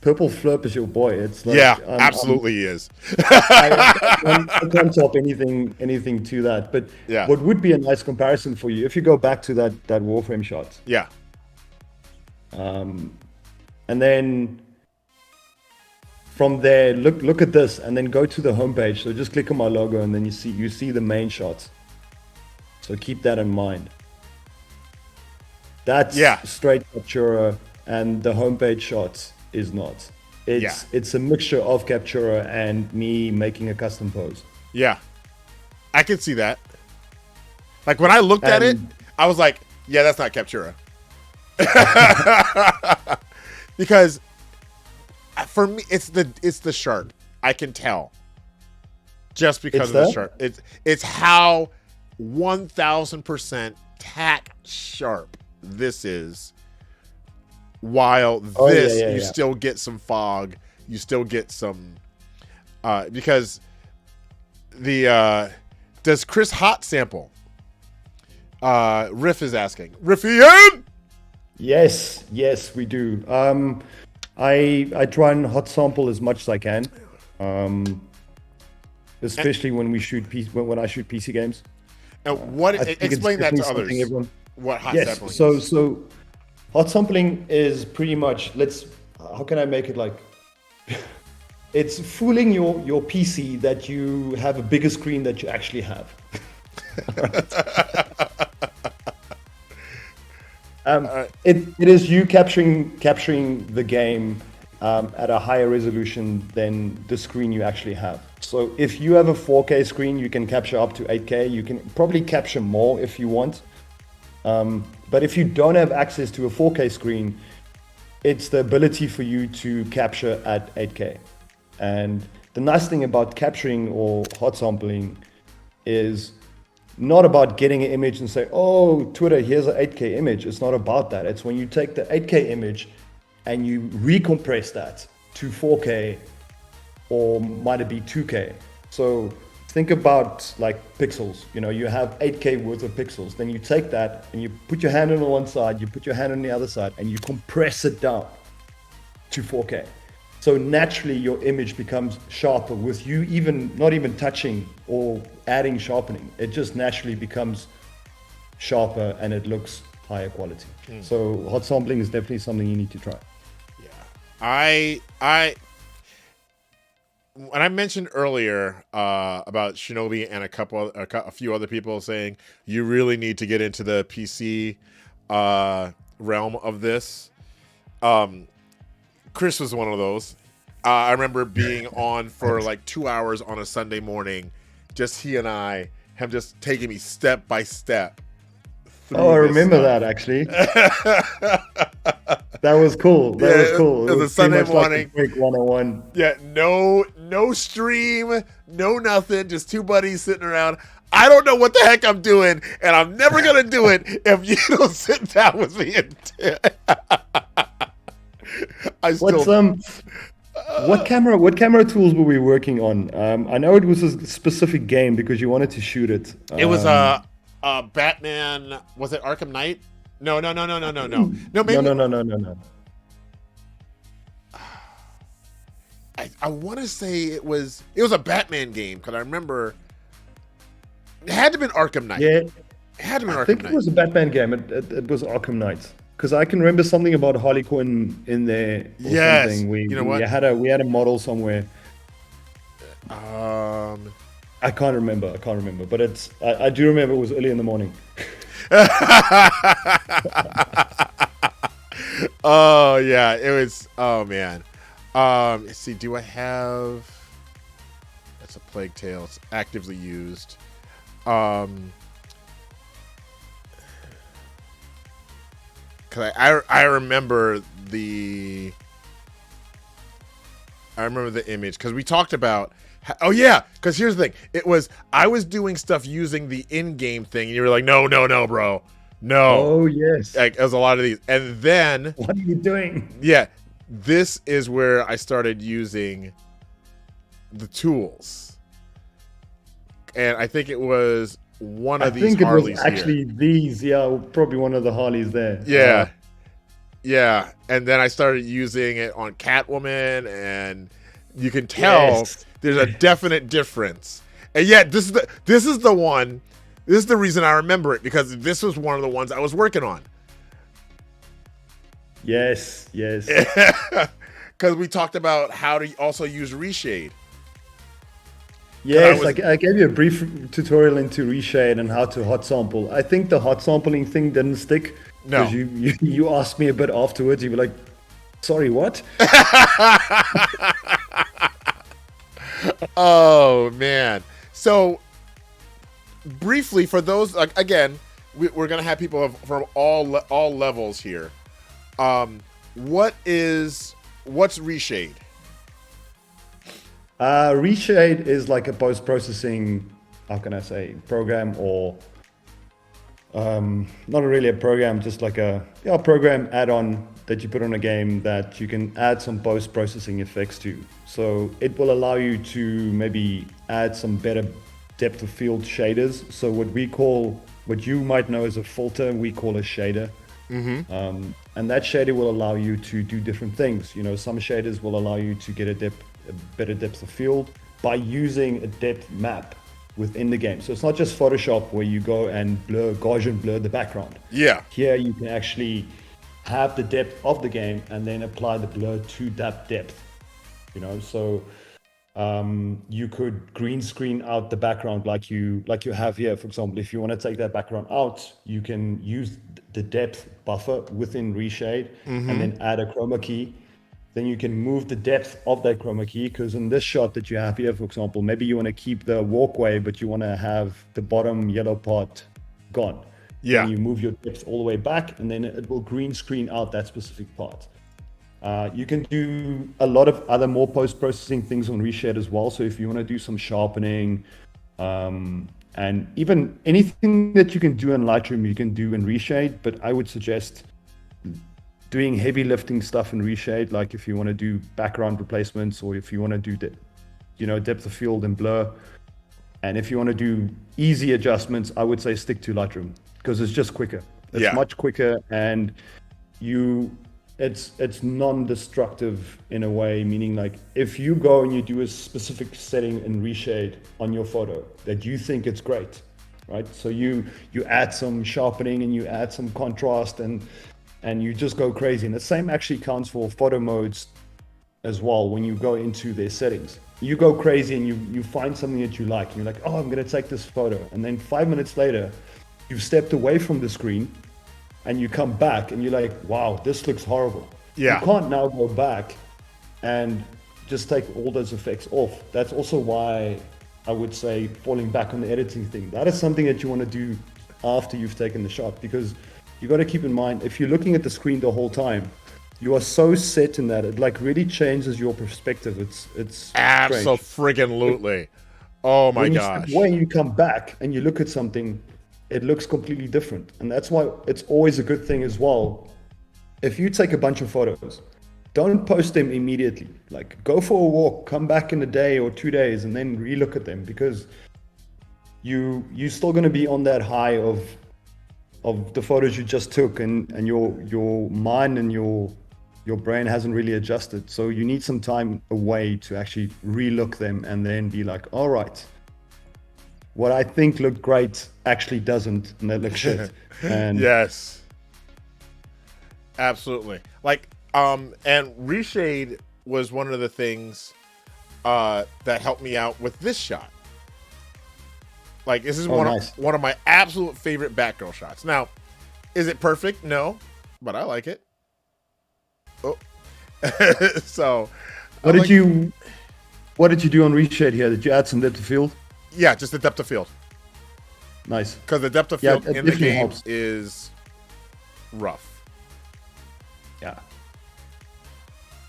Speaker 2: Purple Flurp is your boy. It's like,
Speaker 1: absolutely he is.
Speaker 2: I can't top anything to that. But what would be a nice comparison for you if you go back to that Warframe shot?
Speaker 1: Yeah.
Speaker 2: And then from there, look at this, and then go to the homepage. So just click on my logo, and then you see the main shot. So keep that in mind. That's straight Captura, and the homepage shot is not. It's a mixture of Captura and me making a custom pose.
Speaker 1: Yeah, I can see that. Like when I looked at it, I was like, "Yeah, that's not Captura." Because for me, it's the sharp. I can tell just because of the sharp. It's how 1000% tack sharp this is. While you still get some fog, you still get some because the does Chris hot sample? Riff is asking. Riffian?
Speaker 2: Yes, we do. I try and hot sample as much as I can, especially when I shoot PC games.
Speaker 1: And explain that to others? What hot sampling is?
Speaker 2: So hot sampling is pretty much, how can I make it like, it's fooling your PC that you have a bigger screen that you actually have. It is you capturing the game at a higher resolution than the screen you actually have. So if you have a 4K screen, you can capture up to 8K. You can probably capture more if you want. But if you don't have access to a 4K screen, it's the ability for you to capture at 8K. And the nice thing about capturing or hot sampling is not about getting an image and say, oh, Twitter, here's an 8K image. It's not about that. It's when you take the 8K image and you recompress that to 4K, or might it be 2K. So think about like pixels. You have 8K worth of pixels. Then you take that and you put your hand on one side, you put your hand on the other side, and you compress it down to 4K. So naturally your image becomes sharper with you not even touching or adding sharpening. It just naturally becomes sharper and it looks higher quality. So hot sampling is definitely something you need to try.
Speaker 1: Yeah. When I mentioned earlier about Shinobi and a few other people saying you really need to get into the PC realm of this, Chris was one of those. I remember being on for like 2 hours on a Sunday morning, just he and I, him just taking me step by step.
Speaker 2: I remember that actually. That was cool. That was cool.
Speaker 1: It was a Sunday morning.
Speaker 2: Like Break 101.
Speaker 1: Yeah, no stream, no nothing, just two buddies sitting around. I don't know what the heck I'm doing, and I'm never gonna do it if you don't sit down with me and
Speaker 2: What camera tools were we working on? I know it was a specific game because you wanted to shoot it.
Speaker 1: It was Batman. Was it Arkham Knight? No. No, maybe.
Speaker 2: No.
Speaker 1: I want to say it was a Batman game because I remember it had to have been Arkham Knight.
Speaker 2: Yeah,
Speaker 1: it had to have been Arkham
Speaker 2: I think
Speaker 1: Knight.
Speaker 2: it was a Batman game. It was Arkham Knight because I can remember something about Harley Quinn in there or
Speaker 1: Yes.
Speaker 2: something.
Speaker 1: You know
Speaker 2: we
Speaker 1: what?
Speaker 2: had a model somewhere.
Speaker 1: Um.
Speaker 2: I can't remember, but I do remember it was early in the morning.
Speaker 1: Oh yeah, it was. Oh man. Let's see. Do I have? That's a Plague Tale. It's actively used. Cause I remember the. I remember the image because we talked about. Oh yeah, because here's the thing. It was I was doing stuff using the in-game thing, and you were like, no, bro, no.
Speaker 2: Oh yes.
Speaker 1: Like it was a lot of these, and then
Speaker 2: What are you doing?
Speaker 1: yeah, this is where I started using the tools, and I think it was one of these Harleys. I think it was
Speaker 2: actually these. Yeah, probably one of the Harleys there.
Speaker 1: Yeah, yeah, and then I started using it on Catwoman, and you can tell there's a definite difference. And yet, this is the one. This is the reason I remember it because this was one of the ones I was working on.
Speaker 2: Yes.
Speaker 1: Because we talked about how to also use reshade.
Speaker 2: Yes, I gave you a brief tutorial into reshade and how to hot sample. I think the hot sampling thing didn't stick.
Speaker 1: No.
Speaker 2: Because you asked me a bit afterwards. You were like, sorry, what?
Speaker 1: Oh, man. So, briefly, for those, again, we're going to have people from all levels here. What's reshade?
Speaker 2: Reshade is like a post-processing, how can I say, program or not really a program, just like a program add-on that you put on a game that you can add some post-processing effects to. So it will allow you to maybe add some better depth of field shaders. So what you might know as a filter, we call a shader. Mm-hmm. And that shader will allow you to do different things. You know, some shaders will allow you to get a better depth of field by using a depth map within the game. So it's not just Photoshop where you go and Gaussian blur the background.
Speaker 1: Yeah.
Speaker 2: Here you can actually have the depth of the game and then apply the blur to that depth. You know, so you could green screen out the background like you have here. For example, if you want to take that background out, you can use the depth buffer within reshade and then add a chroma key. Then you can move the depth of that chroma key, because in this shot that you have here, for example, maybe you want to keep the walkway, but you want to have the bottom yellow part gone.
Speaker 1: Yeah.
Speaker 2: Then you move your depth all the way back, and then it will green screen out that specific part. You can do a lot of other more post-processing things on reshade as well. So if you want to do some sharpening, and even anything that you can do in Lightroom, you can do in reshade, but I would suggest doing heavy lifting stuff in reshade, like if you want to do background replacements, or if you want to do depth of field and blur. And if you want to do easy adjustments, I would say stick to Lightroom, because it's just quicker. It's much quicker, and it's non-destructive in a way, meaning like if you go and you do a specific setting in reshade on your photo that you think it's great, right? So you add some sharpening and you add some contrast and you just go crazy. And the same actually counts for photo modes as well. When you go into their settings, you go crazy and you find something that you like. And you're like, oh, I'm going to take this photo. And then 5 minutes later, you've stepped away from the screen and you come back and you're like, wow, this looks horrible.
Speaker 1: Yeah.
Speaker 2: You can't now go back and just take all those effects off. That's also why I would say falling back on the editing thing. That is something that you want to do after you've taken the shot, because you got to keep in mind, if you're looking at the screen the whole time, you are so set in that it like really changes your perspective. It's
Speaker 1: absolutely. Oh my gosh.
Speaker 2: When you come back and you look at something, it looks completely different. And that's why it's always a good thing as well. If you take a bunch of photos, don't post them immediately. Like, go for a walk, come back in a day or 2 days, and then relook at them, because you're still going to be on that high of the photos you just took, and your mind and your brain hasn't really adjusted. So you need some time away to actually relook them and then be like, all right, what I think looked great actually doesn't, and that looks shit. And
Speaker 1: yes. Absolutely. Like, and reshade was one of the things that helped me out with this shot. Like, this is
Speaker 2: nice.
Speaker 1: one of my absolute favorite Batgirl shots. Now, is it perfect? No, but I like it. Oh, so
Speaker 2: What did you do on reshade here? Did you add some depth of field?
Speaker 1: Yeah, just the depth of field.
Speaker 2: Nice.
Speaker 1: Because the depth of field
Speaker 2: it
Speaker 1: in the game
Speaker 2: helps.
Speaker 1: is rough.
Speaker 2: Yeah.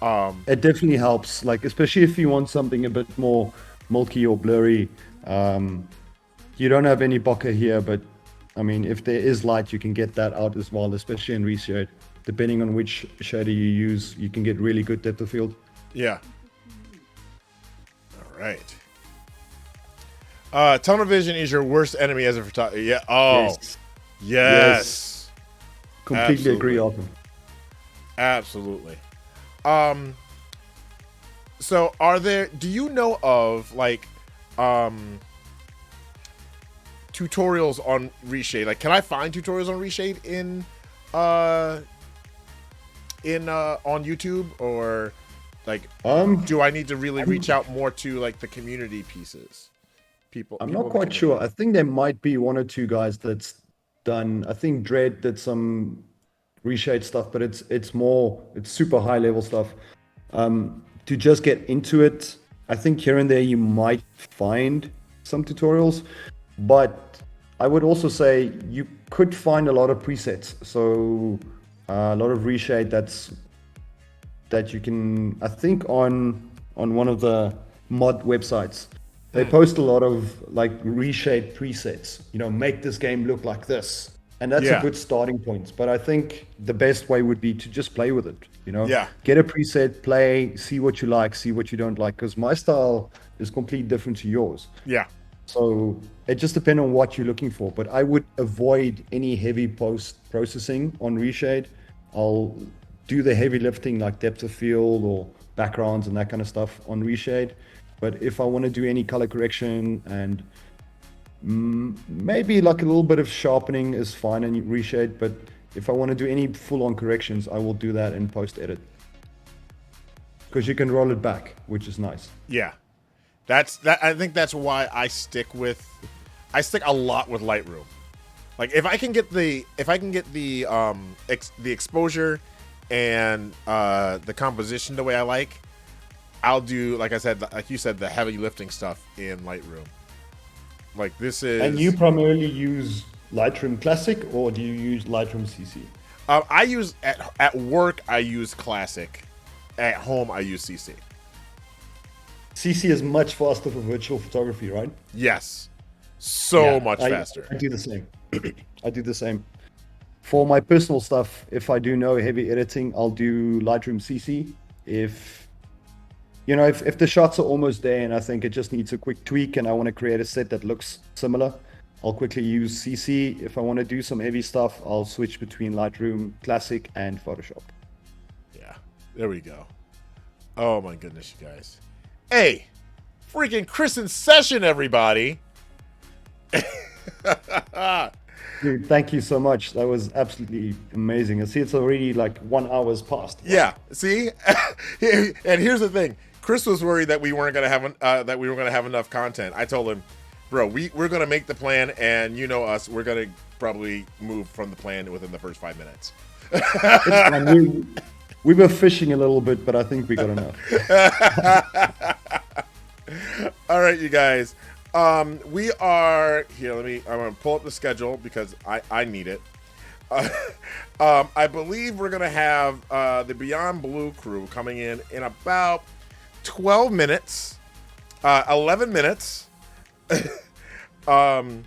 Speaker 1: Um,
Speaker 2: It definitely helps, like especially if you want something a bit more milky or blurry. You don't have any bokeh here, but I mean, if there is light, you can get that out as well, especially in reshade. Depending on which shader you use, you can get really good depth of field.
Speaker 1: yeah. All right. Tunnel vision is your worst enemy as a photographer. Yeah. Oh. Yes.
Speaker 2: Completely agree, Arthur.
Speaker 1: Absolutely. So do you know of like tutorials on reshade? Like, can I find tutorials on reshade on YouTube, or like do I need to really reach out more to like the community pieces?
Speaker 2: I'm not quite sure. I think there might be one or two guys that's done. I think Dread did some reshade stuff, but it's super high level stuff. To just get into it, I think here and there you might find some tutorials, but I would also say you could find a lot of presets. So a lot of reshade that you can, I think on one of the mod websites, they post a lot of like reshade presets, make this game look like this. And that's a good starting point. But I think the best way would be to just play with it, Get a preset, play, see what you like, see what you don't like. Because my style is completely different to yours.
Speaker 1: Yeah.
Speaker 2: So it just depends on what you're looking for. But I would avoid any heavy post-processing on reshade. I'll do the heavy lifting like depth of field or backgrounds and that kind of stuff on reshade. But if I want to do any color correction and maybe like a little bit of sharpening is fine in reshade, but if I want to do any full-on corrections, I will do that in post-edit. Because you can roll it back, which is nice.
Speaker 1: Yeah. I think that's why I stick a lot with Lightroom. Like if I can get the exposure and the composition the way I like, I'll do, like I said, like you said, the heavy lifting stuff in Lightroom. Like this is.
Speaker 2: And you primarily use Lightroom Classic, or do you use Lightroom CC?
Speaker 1: I use at work. I use Classic. At home, I use CC.
Speaker 2: CC is much faster for virtual photography, right?
Speaker 1: Yes, so much faster.
Speaker 2: I do the same. I do the same. For my personal stuff, if I do no heavy editing, I'll do Lightroom CC. If the shots are almost there and I think it just needs a quick tweak and I want to create a set that looks similar, I'll quickly use CC. If I want to do some heavy stuff, I'll switch between Lightroom Classic and Photoshop.
Speaker 1: Yeah, there we go. Oh my goodness, you guys. Hey, freaking ChrisInSession, everybody.
Speaker 2: Dude, thank you so much. That was absolutely amazing. I see it's already like 1 hour's past.
Speaker 1: Yeah, see? And here's the thing. Chris was worried that we weren't gonna have enough content. I told him, bro, we're gonna make the plan, and you know us, we're gonna probably move from the plan within the first 5 minutes.
Speaker 2: It's fine. We were fishing a little bit, but I think we got enough.
Speaker 1: All right, you guys. We are here. I'm gonna pull up the schedule because I need it. I believe we're gonna have the Beyond Blue crew coming in about 12 minutes, 11 minutes. So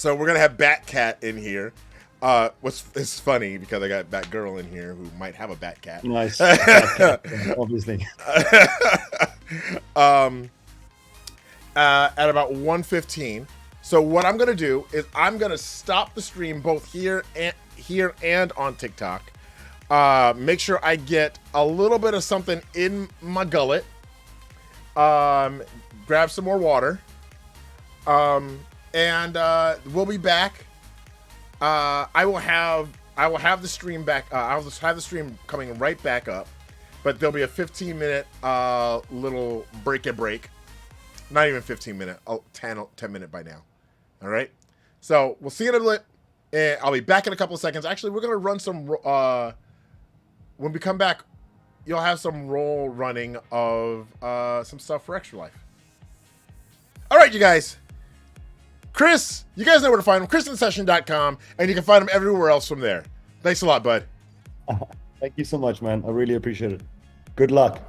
Speaker 1: we're gonna have Batcat in here. It's funny because I got Batgirl in here who might have a Batcat.
Speaker 2: Nice, Batcat, obviously.
Speaker 1: At about 1:15. So what I'm gonna do is I'm gonna stop the stream both here and on TikTok. Make sure I get a little bit of something in my gullet. Grab some more water. And we'll be back. I will have I will have the stream back. I'll just have the stream coming right back up, but there'll be a 15-minute little break. Not even 15-minute. 10 minute by now. All right. So we'll see you in a bit. And I'll be back in a couple of seconds. Actually, we're gonna run some. When we come back, you'll have some roll running of some stuff for Extra Life. All right, you guys. Chris, you guys know where to find him. ChrisInSession.com, and you can find him everywhere else from there. Thanks a lot, bud.
Speaker 2: Thank you so much, man. I really appreciate it. Good luck.